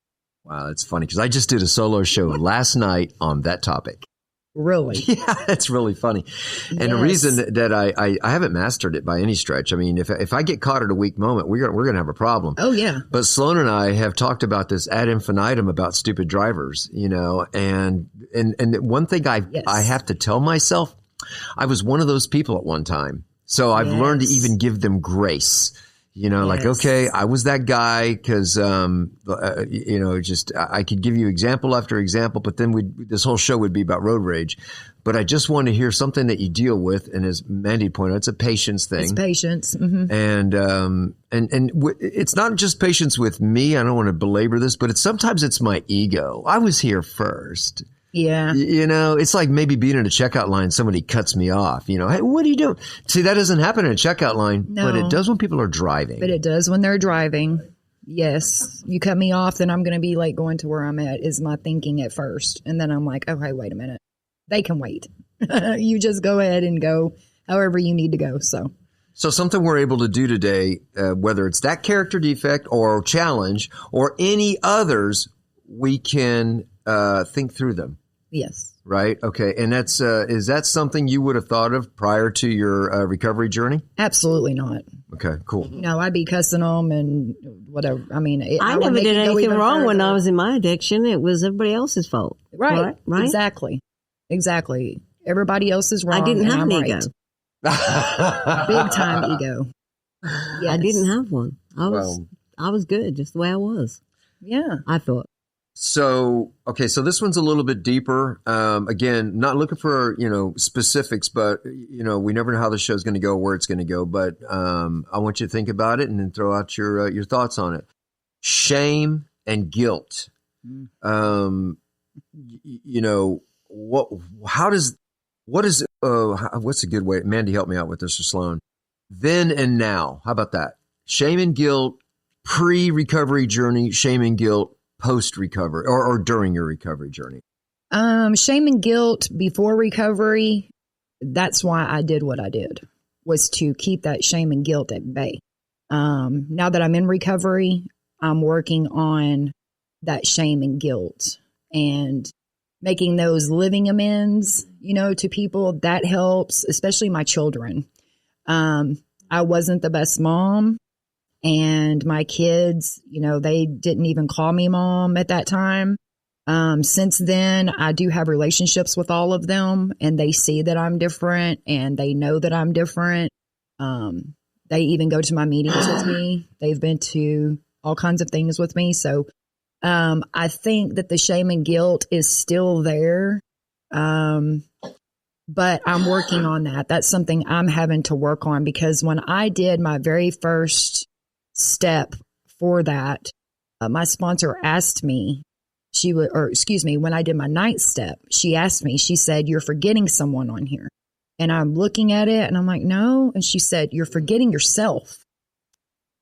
Wow, that's funny because I just did a solo show last night on that topic.
Really?
Yeah, it's really funny. And the reason that I haven't mastered it by any stretch. I mean, if I get caught at a weak moment, we're going to have a problem.
Oh, yeah.
But Sloan and I have talked about this ad infinitum about stupid drivers, and one thing I have to tell myself, I was one of those people at one time. So I've learned to even give them grace. Like, okay, I was that guy because, just I could give you example after example, but then this whole show would be about road rage. But I just want to hear something that you deal with. And as Mandy pointed out, it's a patience thing.
It's patience. Mm-hmm.
And it's not just patience with me. I don't want to belabor this, but sometimes it's my ego. I was here first.
Yeah.
It's like maybe being in a checkout line, somebody cuts me off, hey, what are you doing? See, that doesn't happen in a checkout line, but it does when people are driving.
But it does when they're driving. Yes. You cut me off, then I'm going to be late going to where I'm at is my thinking at first. And then I'm like, okay, wait a minute. They can wait. You just go ahead and go however you need to go. So
something we're able to do today, whether it's that character defect or challenge or any others, we can think through them.
Yes.
Right. Okay. And that's is that something you would have thought of prior to your recovery journey?
Absolutely not.
Okay. Cool.
I'd be cussing them and whatever. I mean,
I never did anything wrong when I was in my addiction. It was everybody else's fault.
Right.
Right.
Exactly. Everybody else is wrong.
I didn't have an
right.
ego.
Big time ego.
Yes. I didn't have one. I was good just the way I was.
Yeah.
I thought.
So, okay, so this one's a little bit deeper. Again, not looking for, specifics, but, we never know how the show's going to go, where it's going to go. But I want you to think about it and then throw out your thoughts on it. Shame and guilt. What's a good way? Mandy, help me out with this, or Sloan. Then and now. How about that? Shame and guilt, pre-recovery journey, shame and guilt, post-recovery or during your recovery journey?
Shame and guilt before recovery. That's why I did what I did, was to keep that shame and guilt at bay. Now that I'm in recovery, I'm working on that shame and guilt and making those living amends, to people. That helps, especially my children. I wasn't the best mom. And my kids, they didn't even call me mom at that time. Since then, I do have relationships with all of them, and they see that I'm different and they know that I'm different. They even go to my meetings with me. They've been to all kinds of things with me. So I think that the shame and guilt is still there. But I'm working on that. That's something I'm having to work on, because when I did my very first step for that, my sponsor asked me, when I did my 9th step, she asked me, she said, "You're forgetting someone on here." And I'm looking at it and I'm like, no. And she said, "You're forgetting yourself."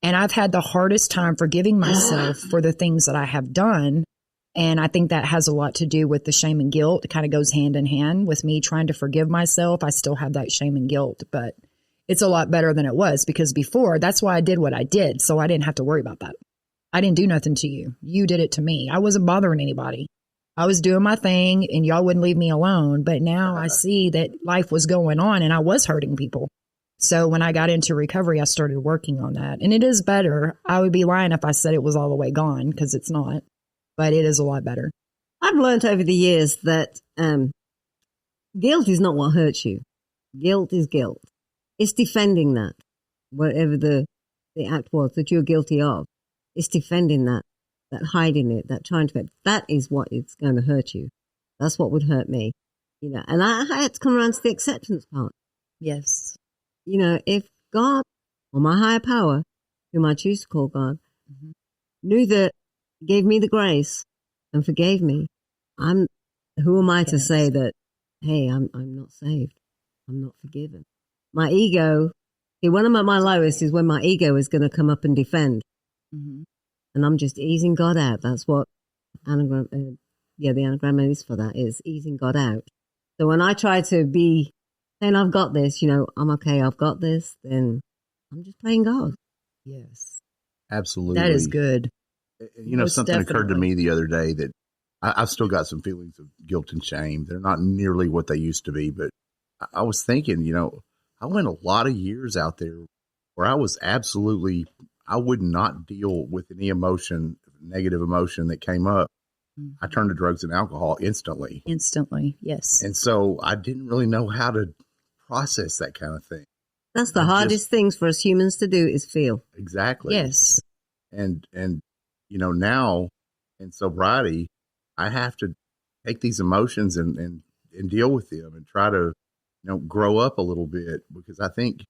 And I've had the hardest time forgiving myself for the things that I have done. And I think that has a lot to do with the shame and guilt. It kind of goes hand in hand with me trying to forgive myself. I still have that shame and guilt, but it's a lot better than it was, because before, that's why I did what I did. So I didn't have to worry about that. I didn't do nothing to you. You did it to me. I wasn't bothering anybody. I was doing my thing and y'all wouldn't leave me alone. But now I see that life was going on and I was hurting people. So when I got into recovery, I started working on that. And it is better. I would be lying if I said it was all the way gone, because it's not. But it is a lot better.
I I've learned over the years that guilt is not what hurts you. Guilt is guilt. It's defending that, whatever the act was that you're guilty of. It's defending that hiding it, that trying to, that is what is going to hurt you. That's what would hurt me, and I had to come around to the acceptance part.
Yes.
If God or my higher power, whom I choose to call God, knew that, gave me the grace and forgave me, who am I to say that, hey, I'm not saved. I'm not forgiven. My ego, when I'm at my lowest is when my ego is going to come up and defend. Mm-hmm. And I'm just easing God out. That's what anagram, the anagram is for that, is easing God out. So when I try to be saying, I've got this, I'm okay, I've got this, then I'm just playing God.
Yes.
Absolutely.
That is good.
Most something definitely occurred to me the other day that I've still got some feelings of guilt and shame. They're not nearly what they used to be, but I was thinking, I went a lot of years out there where I was I would not deal with any emotion, negative emotion that came up. I turned to drugs and alcohol instantly.
Instantly, yes.
And so I didn't really know how to process that kind of thing.
That's the hardest things for us humans to do is feel.
Exactly.
Yes.
And now in sobriety, I have to take these emotions and deal with them and try to, grow up a little bit, because I think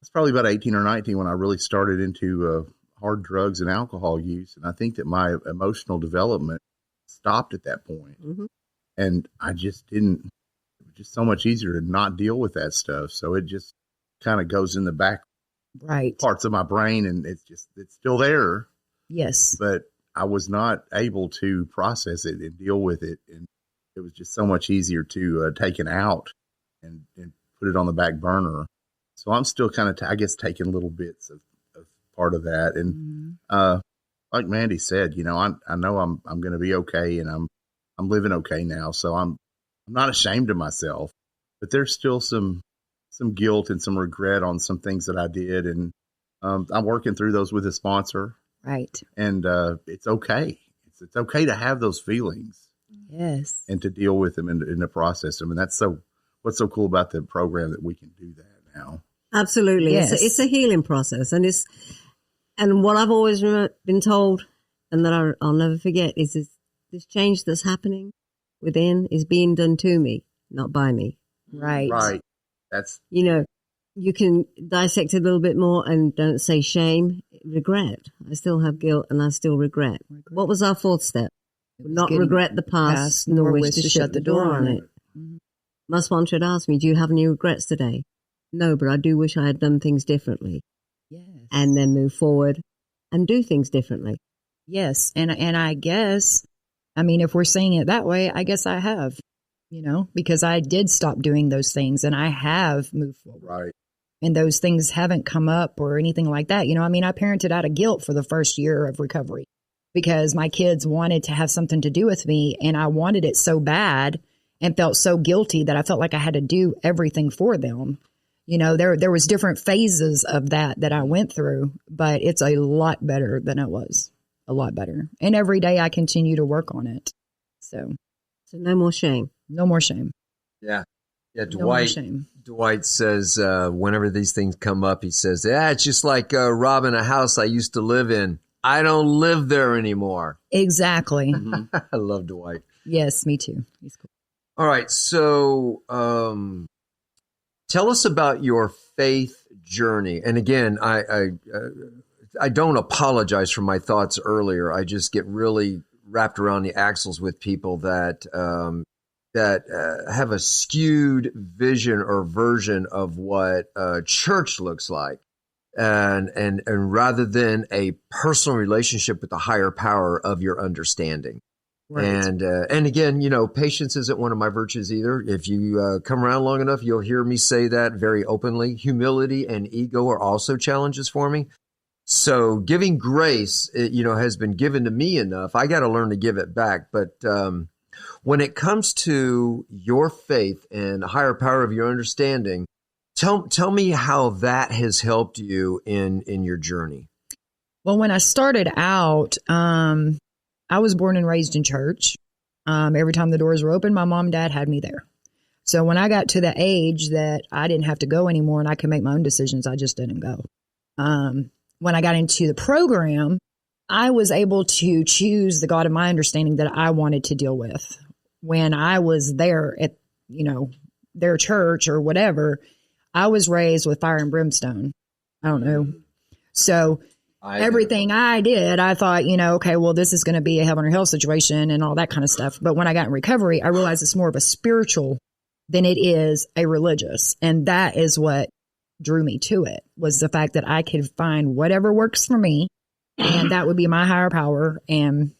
it's probably about 18 or 19 when I really started into hard drugs and alcohol use. And I think that my emotional development stopped at that point. Mm-hmm. And I just didn't, it was just so much easier to not deal with that stuff. So it just kind of goes in the back parts of my brain, and it's still there.
Yes.
But I was not able to process it and deal with it. And it was just so much easier to take it out and put it on the back burner. So I'm still kind of, taking little bits of part of that. And like Mandy said, I know I'm going to be okay, and I'm living okay now. So I'm not ashamed of myself, but there's still some guilt and some regret on some things that I did. And I'm working through those with a sponsor.
Right.
And it's okay. It's okay to have those feelings.
Yes.
And to deal with them and to process them. And that's what's so cool about the program, that we can do that now.
Absolutely.
Yes.
It's a healing process. And what I've always been told, and that I'll never forget, is this change that's happening within is being done to me, not by me.
Right.
Right. That's,
you can dissect it a little bit more and don't say shame, regret. I still have guilt and I still regret. What was our fourth step? Not regret the past, nor wish to shut the door on it. Mm-hmm. My sponsor had asked me, do you have any regrets today? No, but I do wish I had done things differently.
Yes.
And then move forward and do things differently.
Yes. And I guess, if we're saying it that way, I guess I have, because I did stop doing those things and I have moved forward.
Right.
And those things haven't come up or anything like that. I parented out of guilt for the first year of recovery because my kids wanted to have something to do with me, and I wanted it so bad and felt so guilty that I felt like I had to do everything for them. There was different phases of that I went through, but it's a lot better than it was. A lot better. And every day I continue to work on it. So
no more shame.
No more shame.
Yeah. Yeah,
Dwight
says whenever these things come up, he says, it's just like robbing a house I used to live in. I don't live there anymore.
Exactly.
Mm-hmm. I love Dwight.
Yes, me too. He's cool.
All right. So tell us about your faith journey. And again, I don't apologize for my thoughts earlier. I just get really wrapped around the axles with people that have a skewed vision or version of what church looks like, and rather than a personal relationship with the higher power of your understanding. Right. And again, patience isn't one of my virtues either. If you come around long enough, you'll hear me say that very openly. Humility and ego are also challenges for me. So giving grace, has been given to me enough. I got to learn to give it back. But when it comes to your faith and the higher power of your understanding, tell me how that has helped you in your journey.
Well, when I started out, I was born and raised in church. Every time the doors were open, my mom and dad had me there. So when I got to the age that I didn't have to go anymore and I could make my own decisions, I just didn't go. When I got into the program, I was able to choose the God of my understanding that I wanted to deal with. When I was there at, their church or whatever, I was raised with fire and brimstone. I don't know. So everything I did, I thought, okay, well, this is going to be a heaven or hell situation and all that kind of stuff. But when I got in recovery, I realized it's more of a spiritual than it is a religious. And that is what drew me to it, was the fact that I could find whatever works for me. And that would be my higher power. And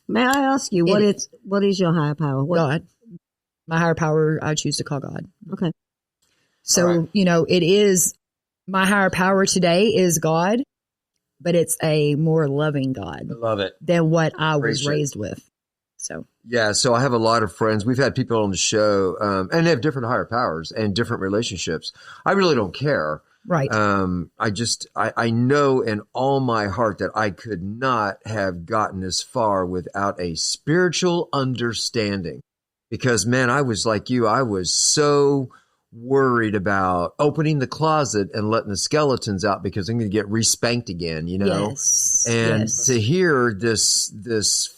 may I ask you, what is your higher power?
God. My higher power, I choose to call God.
Okay.
So, right. It is, my higher power today is God, but it's a more loving God.
I love it.
Than what I was raised with. So.
Yeah. So I have a lot of friends. We've had people on the show, and they have different higher powers and different relationships. I really don't care.
Right.
I know in all my heart that I could not have gotten as far without a spiritual understanding. Because, man, I was like you. I was so worried about opening the closet and letting the skeletons out because I'm going to get respanked again,
Yes.
And
yes.
to hear this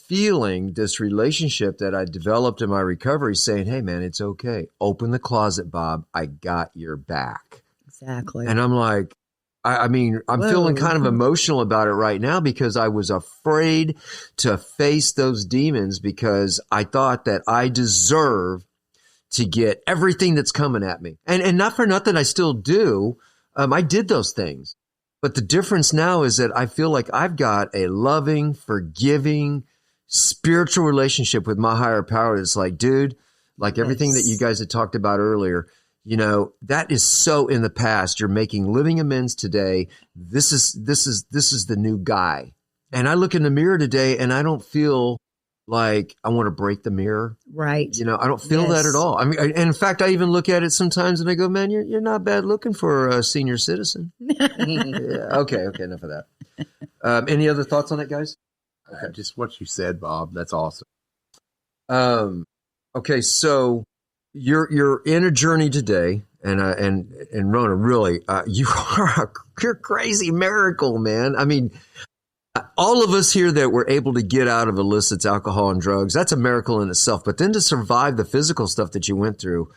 feeling, this relationship that I developed in my recovery saying, hey, man, it's okay. Open the closet, Bob. I got your back.
Exactly.
And I'm like, I'm feeling kind of emotional about it right now because I was afraid to face those demons because I thought that I deserve to get everything that's coming at me. And not for nothing, I still do. I did those things. But the difference now is that I feel like I've got a loving, forgiving, spiritual relationship with my higher power. It's like, dude, like everything that you guys had talked about earlier, that is so in the past. You're making living amends today. This is the new guy. And I look in the mirror today and I don't feel like I want to break the mirror.
Right.
I don't feel that at all. I mean, and in fact, I even look at it sometimes and I go, man, you're not bad looking for a senior citizen. Yeah, okay. Enough of that. Any other thoughts on it, guys?
Okay. Just what you said, Bob. That's awesome.
Okay. So you're in a journey today, and Rhona, really, you're a crazy miracle, man. I mean, all of us here that were able to get out of illicit alcohol and drugs, that's a miracle in itself. But then to survive the physical stuff that you went through,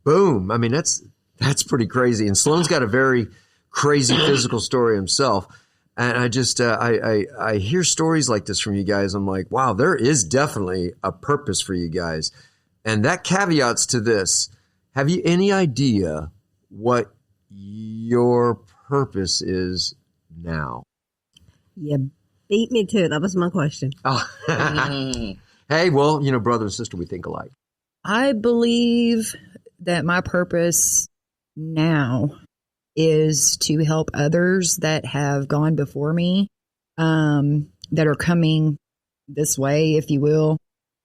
boom. I mean, that's pretty crazy. And Sloan's got a very crazy physical story himself. And I just, I hear stories like this from you guys. I'm like, wow, there is definitely a purpose for you guys. And that caveats to this. Have you any idea what your purpose is now?
You beat me to it. That was my question.
Oh. Hey, well, brother and sister, we think alike.
I believe that my purpose now is to help others that have gone before me, that are coming this way, if you will.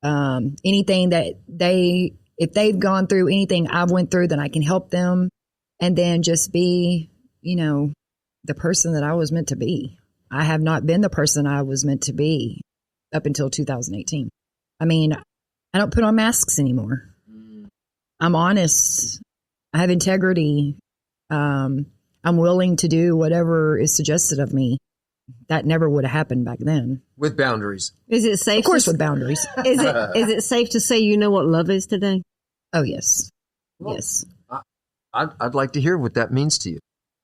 Anything that if they've gone through anything I've went through, then I can help them, and then just be, the person that I was meant to be. I have not been the person I was meant to be up until 2018. I mean, I don't put on masks anymore. I'm honest. I have integrity. I'm willing to do whatever is suggested of me. That never would have happened back then.
With boundaries.
Is it safe?
Of course, with boundaries.
Is it safe to say you know what love is today?
Oh, yes.
Well,
yes.
I'd like to hear what that means to you.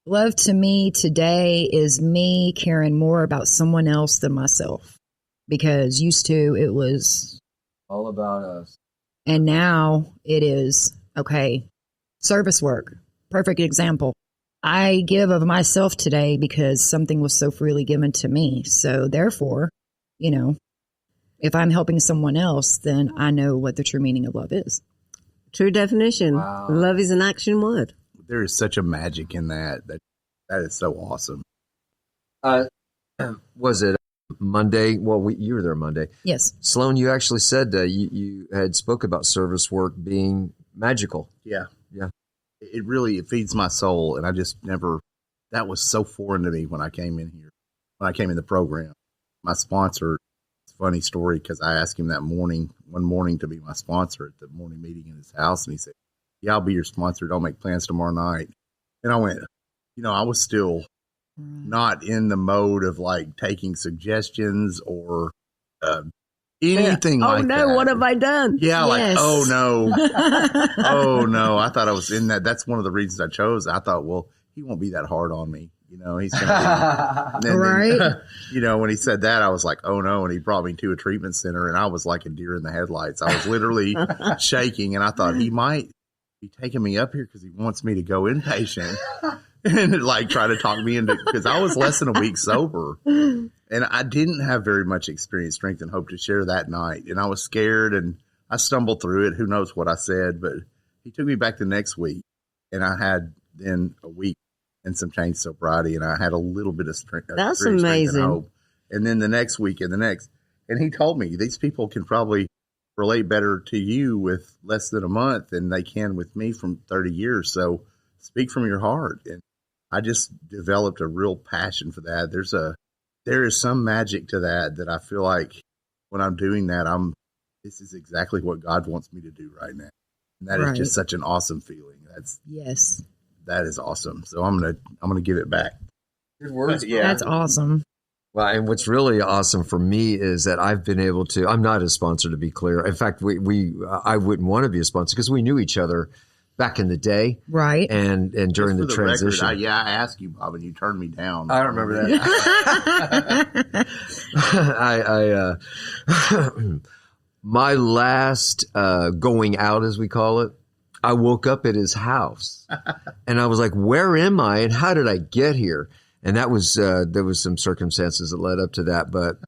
Love to me today is me caring more about someone else than myself. Because used to, it was
all about us.
And now it is, okay, service work. Perfect example. I give of myself today because something was so freely given to me. So therefore, if I'm helping someone else, then I know what the true meaning of love is.
True definition.
Wow.
Love is an action word.
There is such a magic in that is so awesome.
Was it Monday? Well, you were there Monday.
Yes.
Sloan, you actually said you had spoke about service work being magical.
Yeah.
Yeah.
It feeds my soul. And I just never, that was so foreign to me when I came in here, when I came in the program. My sponsor, funny story because I asked him that one morning to be my sponsor at the morning meeting in his house. And he said, yeah, I'll be your sponsor. Don't make plans tomorrow night. And I went, I was still not in the mode of like taking suggestions or anything like that.
Oh no, what have I done?
Yeah,
Yes.
like, oh no. Oh no. I thought I was in that. That's one of the reasons I chose. I thought, well, he won't be that hard on me. He's going to be.
Right.
When he said that, I was like, oh no. And he brought me to a treatment center and I was like a deer in the headlights. I was literally shaking and I thought he might be taking me up here because he wants me to go inpatient and like try to talk me into, because I was less than a week sober and I didn't have very much experience, strength, and hope to share that night. And I was scared and I stumbled through it. Who knows what I said, but he took me back the next week and I had then a week and some change sobriety, and I had a little bit of strength.
That's amazing.
Strength and hope. And then the next week and he told me these people can probably relate better to you with less than a month than they can with me from 30 years. So speak from your heart. And I just developed a real passion for that. There is some magic to that I feel like when I'm doing that, this is exactly what God wants me to do right now. And that is just such an awesome feeling.
Yes.
That is awesome. So I'm gonna give it back.
Good words.
Yeah.
That's awesome.
Well, and what's really awesome for me is that I've been able to. I'm not a sponsor, to be clear. In fact, I wouldn't want to be a sponsor because we knew each other back in the day,
right?
And during the transition.
Record, I asked you, Bob, and you turned me down.
I don't remember that. My last going out, as we call it, I woke up at his house and I was like, where am I and how did I get here? And that was, there was some circumstances that led up to that, but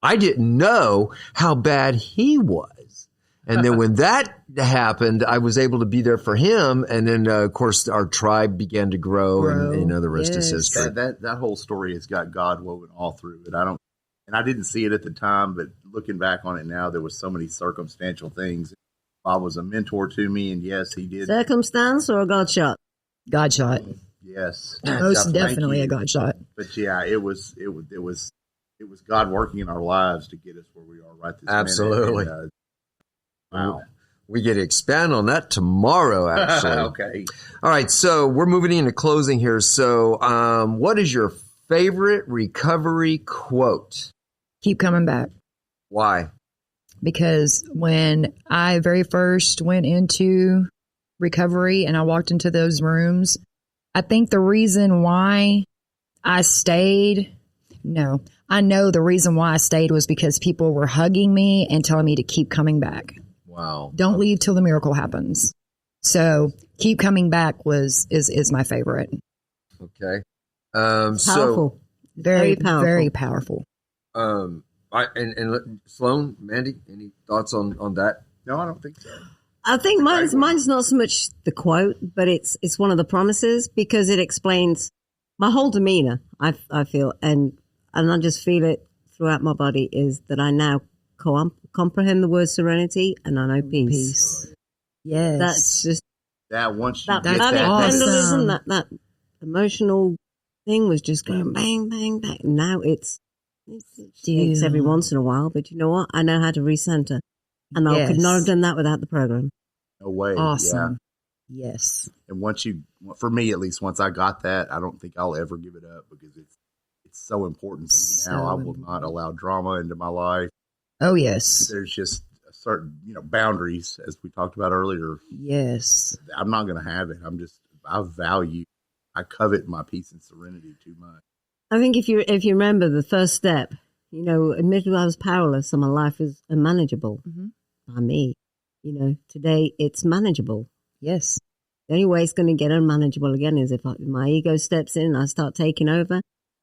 I didn't know how bad he was. And then when that happened, I was able to be there for him. And then, of course, our tribe began to grow. And the rest is history.
That whole story has got God woven all through it. I didn't see it at the time, but looking back on it now, there was so many circumstantial things. Bob was a mentor to me, and yes, he did.
Circumstance or a God shot?
God shot.
Yes,
Most definitely a God shot.
But yeah, it was God working in our lives to get us where we are right this minute.
Absolutely.
And, wow.
We get to expand on that tomorrow, actually.
Okay.
All right, so we're moving into closing here. So what is your favorite recovery quote?
Keep coming back.
Why?
Because when I very first went into recovery and I walked into those rooms, I think the reason why I stayed, I know the reason why I stayed was because people were hugging me and telling me to keep coming back.
Wow.
Don't leave till the miracle happens. So keep coming back is my favorite.
Okay.
Powerful.
Very
powerful.
Very powerful.
And Sloan, Mandy, any thoughts on that?
No, I don't think so.
I think mine's not so much the quote, but it's one of the promises because it explains my whole demeanor. I feel and I just feel it throughout my body is that I now comprehend the word serenity and I know peace.
Yes,
that's just
that. Once you
that
get that,
awesome. that emotional thing was just going bang, bang, bang. Now it takes every once in a while, but you know what? I know how to recenter. And I could not have done that without the program.
No way.
Awesome.
Yeah.
Yes.
And for me at least, once I got that, I don't think I'll ever give it up because it's so important to me now. I will not allow drama into my life.
Oh, yes.
There's just a certain, boundaries, as we talked about earlier.
Yes.
I'm not going to have it. I covet my peace and serenity too much.
I think if you remember the first step, admittedly I was powerless and my life was unmanageable by me. Today it's manageable.
Yes.
The only way it's going to get unmanageable again is if my ego steps in and I start taking over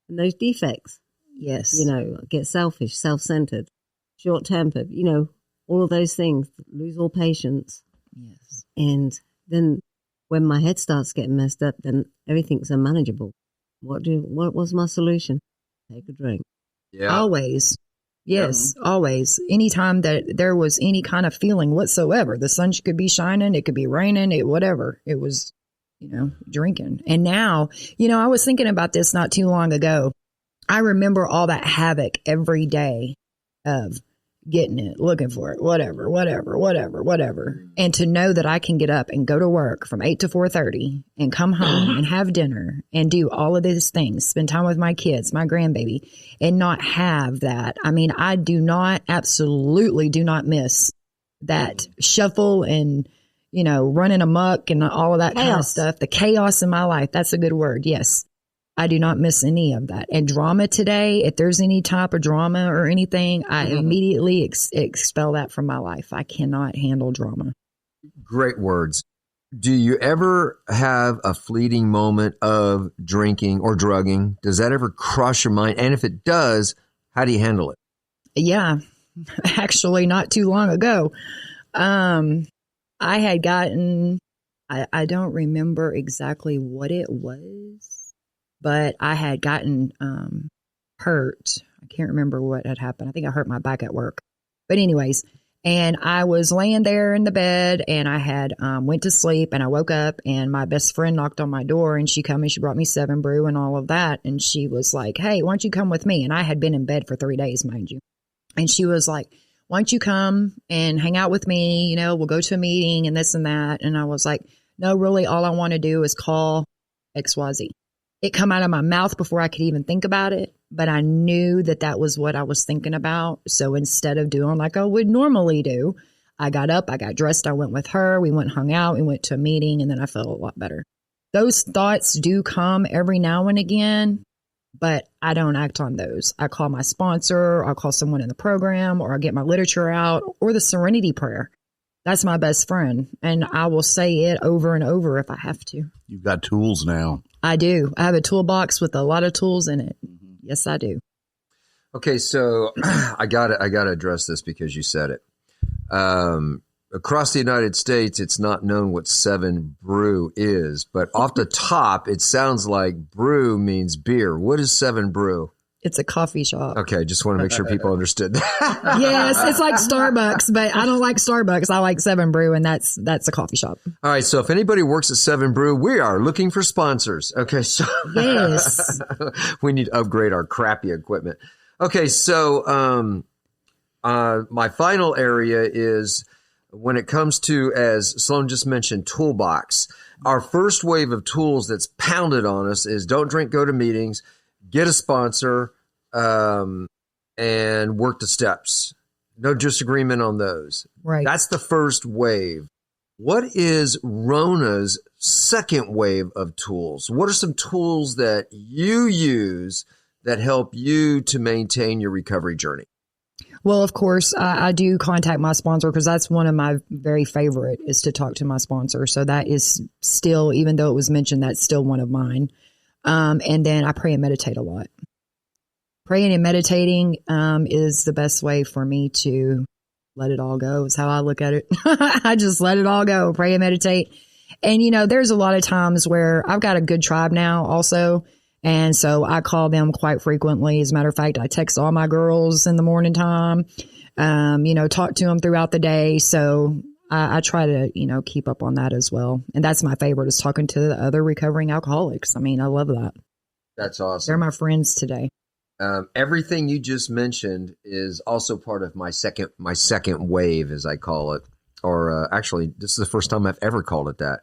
and those defects.
Yes.
Get selfish, self-centered, short-tempered, all of those things, lose all patience.
Yes.
And then when my head starts getting messed up, then everything's unmanageable. What was my solution? Take a drink.
Yeah.
Always. Yes, always. Anytime that there was any kind of feeling whatsoever, the sun could be shining, it could be raining, whatever. It was, drinking. And now, I was thinking about this not too long ago. I remember all that havoc every day of getting it, looking for it, whatever. And to know that I can get up and go to work from 8 to 4:30 and come home and have dinner and do all of these things, spend time with my kids, my grandbaby, and not have that. I mean, I absolutely do not miss that shuffle and, running amok and all of that kind of stuff. The chaos in my life. That's a good word. Yes. I do not miss any of that. And drama today, if there's any type of drama or anything, I immediately expel that from my life. I cannot handle drama.
Great words. Do you ever have a fleeting moment of drinking or drugging? Does that ever cross your mind? And if it does, how do you handle it?
Yeah, actually not too long ago. I had gotten, I don't remember exactly what it was. But I had gotten hurt. I can't remember what had happened. I think I hurt my back at work. But anyways, and I was laying there in the bed and I had went to sleep and I woke up and my best friend knocked on my door and she brought me 7 Brew and all of that. And she was like, hey, why don't you come with me? And I had been in bed for 3 days, mind you. And she was like, why don't you come and hang out with me? We'll go to a meeting and this and that. And I was like, no, really, all I want to do is call XYZ. It come out of my mouth before I could even think about it, but I knew that was what I was thinking about. So instead of doing like I would normally do, I got up, I got dressed, I went with her, we went and hung out, we went to a meeting, and then I felt a lot better. Those thoughts do come every now and again, but I don't act on those. I call my sponsor, I'll call someone in the program, or I'll get my literature out, or the Serenity Prayer. That's my best friend, and I will say it over and over if I have to.
You've got tools now.
I do. I have a toolbox with a lot of tools in it. Yes, I do.
Okay, so I gotta address this because you said it. Across the United States, it's not known what 7 Brew is, but off the top, it sounds like brew means beer. What is 7 Brew?
It's a coffee shop.
Okay, just want to make sure people understood that.
Yes, it's like Starbucks, but I don't like Starbucks. I like 7 Brew, and that's a coffee shop.
All right, so if anybody works at 7 Brew, we are looking for sponsors. Okay, so
yes,
we need to upgrade our crappy equipment. Okay, so my final area is when it comes to, as Sloan just mentioned, toolbox. Our first wave of tools that's pounded on us is don't drink, go to meetings, get a sponsor, and work the steps. No disagreement on those.
Right.
That's the first wave. What is Rhona's second wave of tools? What are some tools that you use that help you to maintain your recovery journey?
Well, of course, I do contact my sponsor because that's one of my very favorite is to talk to my sponsor. So that is still, even though it was mentioned, that's still one of mine. And then I pray and meditate a lot. Praying and meditating is the best way for me to let it all go is how I look at it. I just let it all go, pray and meditate. And, there's a lot of times where I've got a good tribe now also. And so I call them quite frequently. As a matter of fact, I text all my girls in the morning time, talk to them throughout the day. So I try to, keep up on that as well. And that's my favorite is talking to the other recovering alcoholics. I mean, I love that.
That's awesome.
They're my friends today.
Everything you just mentioned is also part of my second wave, as I call it. Or actually, this is the first time I've ever called it that.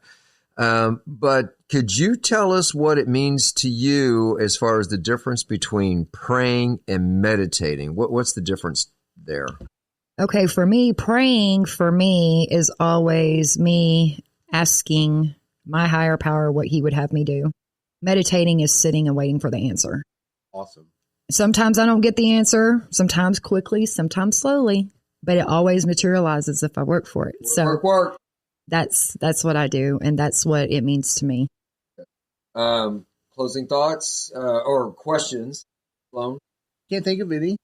But could you tell us what it means to you as far as the difference between praying and meditating? What's the difference there?
Okay, for me, praying for me is always me asking my higher power what he would have me do. Meditating is sitting and waiting for the answer.
Awesome.
Sometimes I don't get the answer, sometimes quickly, sometimes slowly, but it always materializes if I work for it. So
work.
That's what I do, and that's what it means to me.
Closing thoughts or questions, Sloan?
Can't think of any.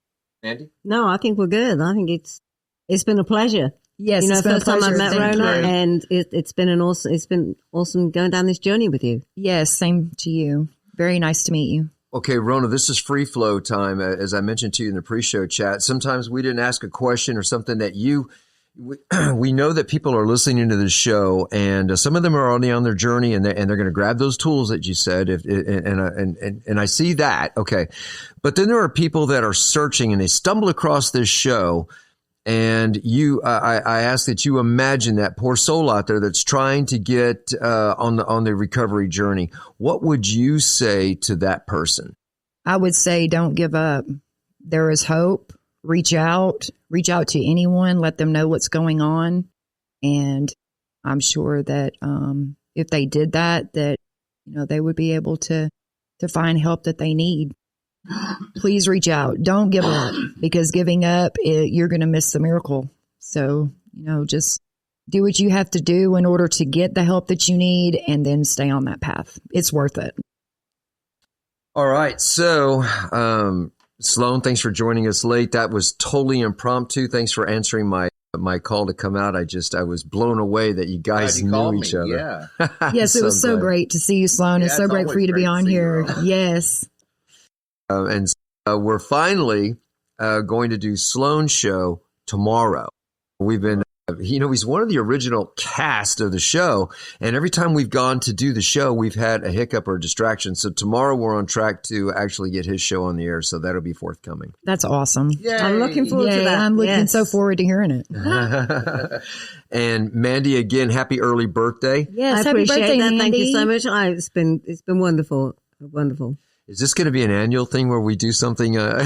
Andy?
No, I think we're good. I think it's been a pleasure.
Yes,
it's been
first
time I've met
Thank
Rhona,
you.
and it's been awesome going down this journey with you.
Yes, same to you. Very nice to meet you.
Okay, Rhona, this is free flow time. As I mentioned to you in the pre-show chat, sometimes we didn't ask a question or something that we know that people are listening to this show, and some of them are already on their journey, and they're going to grab those tools that you said, and I see that. Okay, but then there are people that are searching, and they stumble across this show, And I ask that you imagine that poor soul out there that's trying to get on the recovery journey. What would you say to that person?
I would say don't give up. There is hope. Reach out to anyone, let them know what's going on. And I'm sure that if they did that, they would be able to find help that they need. Please reach out. Don't give up, because giving up, you're going to miss the miracle. So, just do what you have to do in order to get the help that you need, and then stay on that path. It's worth it.
All right. So, Sloan, thanks for joining us late. That was totally impromptu. Thanks for answering my call to come out. I was blown away that you guys knew each other.
Yeah.
Yes, it was so great to see you, Sloan. It's so great for you to be on here. Yes.
And we're finally going to do Sloan's show tomorrow. We've been, he's one of the original cast of the show. And every time we've gone to do the show, we've had a hiccup or a distraction. So tomorrow we're on track to actually get his show on the air. So that'll be forthcoming.
That's awesome.
Yay.
I'm looking forward to that.
I'm looking so forward to hearing it.
And Mandy, again, happy early birthday.
Yes,
I
happy
appreciate
birthday,
that.
Mandy.
Thank you so much. It's been wonderful. Wonderful.
Is this going to be an annual thing where we do something?
I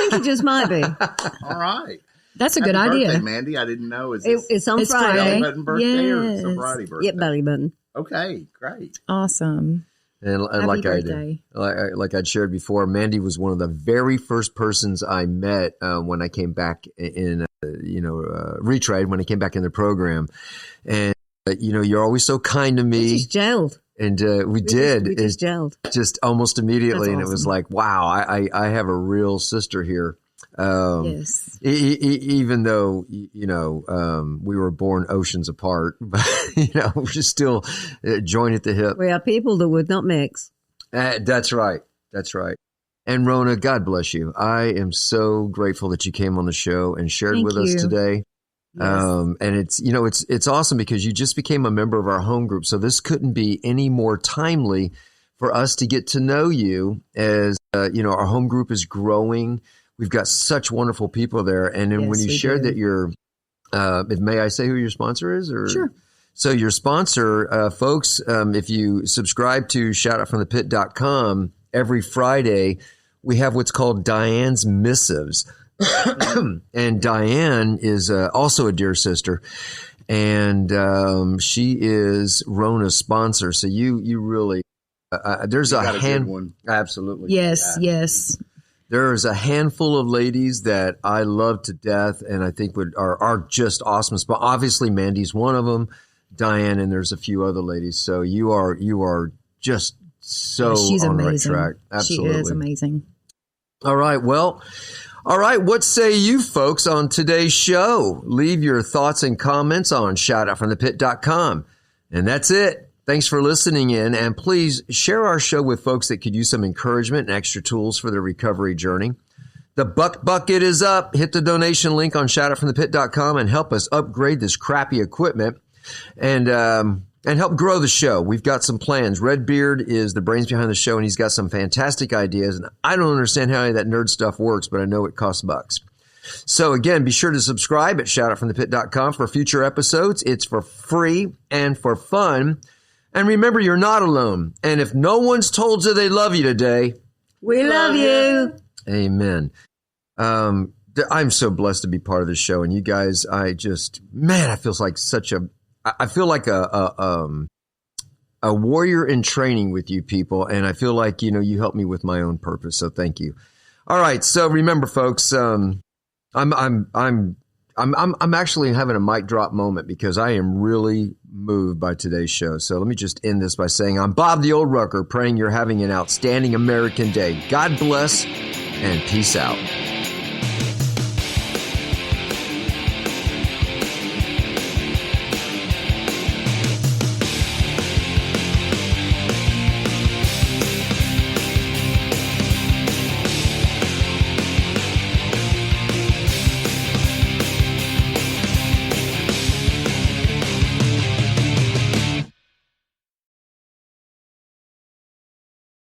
think it just might be.
All right.
That's a good
Happy
idea.
birthday, Mandy. I didn't know.
It's on Friday.
Belly button birthday or it's a
Yes.
Friday birthday?
Yep, belly button.
Okay, great.
Awesome.
And
Happy
like
birthday.
like I'd shared before, Mandy was one of the very first persons I met when I came back in, retrade, when I came back in the program. And, you're always so kind to
We
me.
just gelled.
And we did.
We just gelled.
Just almost immediately.
That's
And it was
awesome.
like, wow, I have a real sister here.
Yes.
Even though, we were born oceans apart, but, we're just still joined at the hip.
We are people that would not mix.
That's right. That's right. And Rhona, God bless you. I am so grateful that you came on the show and shared
Thank
with us
you.
today.
Yes.
And it's awesome because you just became a member of our home group. So this couldn't be any more timely for us to get to know you as, our home group is growing. We've got such wonderful people there. And then
Yes,
when you
we
shared
do.
that you're, may I say who your sponsor is? Or?
Sure.
So your sponsor, folks, if you subscribe to shoutoutfromthepit.com, every Friday, we have what's called Diane's Missives. And Diane is also a dear sister. And she is Rhona's sponsor. So you really, there's
You
a
got a
hand.
good one.
Absolutely.
Yes. Yes.
There's a handful of ladies that I love to death and I think are just awesome. But obviously Mandy's one of them, Diane, and there's a few other ladies. So you are just so
She's
on
amazing.
the right track. Absolutely.
She is amazing.
All right. Well, all right. What say you folks on today's show? Leave your thoughts and comments on shoutoutfromthepit.com. And that's it. Thanks for listening in, and please share our show with folks that could use some encouragement and extra tools for their recovery journey. The buck bucket is up. Hit the donation link on shoutoutfromthepit.com and help us upgrade this crappy equipment and help grow the show. We've got some plans. Redbeard is the brains behind the show, and he's got some fantastic ideas. And I don't understand how any of that nerd stuff works, but I know it costs bucks. So again, be sure to subscribe at shoutoutfromthepit.com for future episodes. It's for free and for fun. And remember, you're not alone. And if no one's told you they love you today,
We love you.
amen. I'm so blessed to be part of this show. And you guys, I feel like I feel like a warrior in training with you people. And I feel like, you help me with my own purpose. So thank you. All right. So remember, folks, I'm actually having a mic drop moment because I am really moved by today's show. So let me just end this by saying I'm Bob the Old Rucker, praying you're having an outstanding American day. God bless and peace out.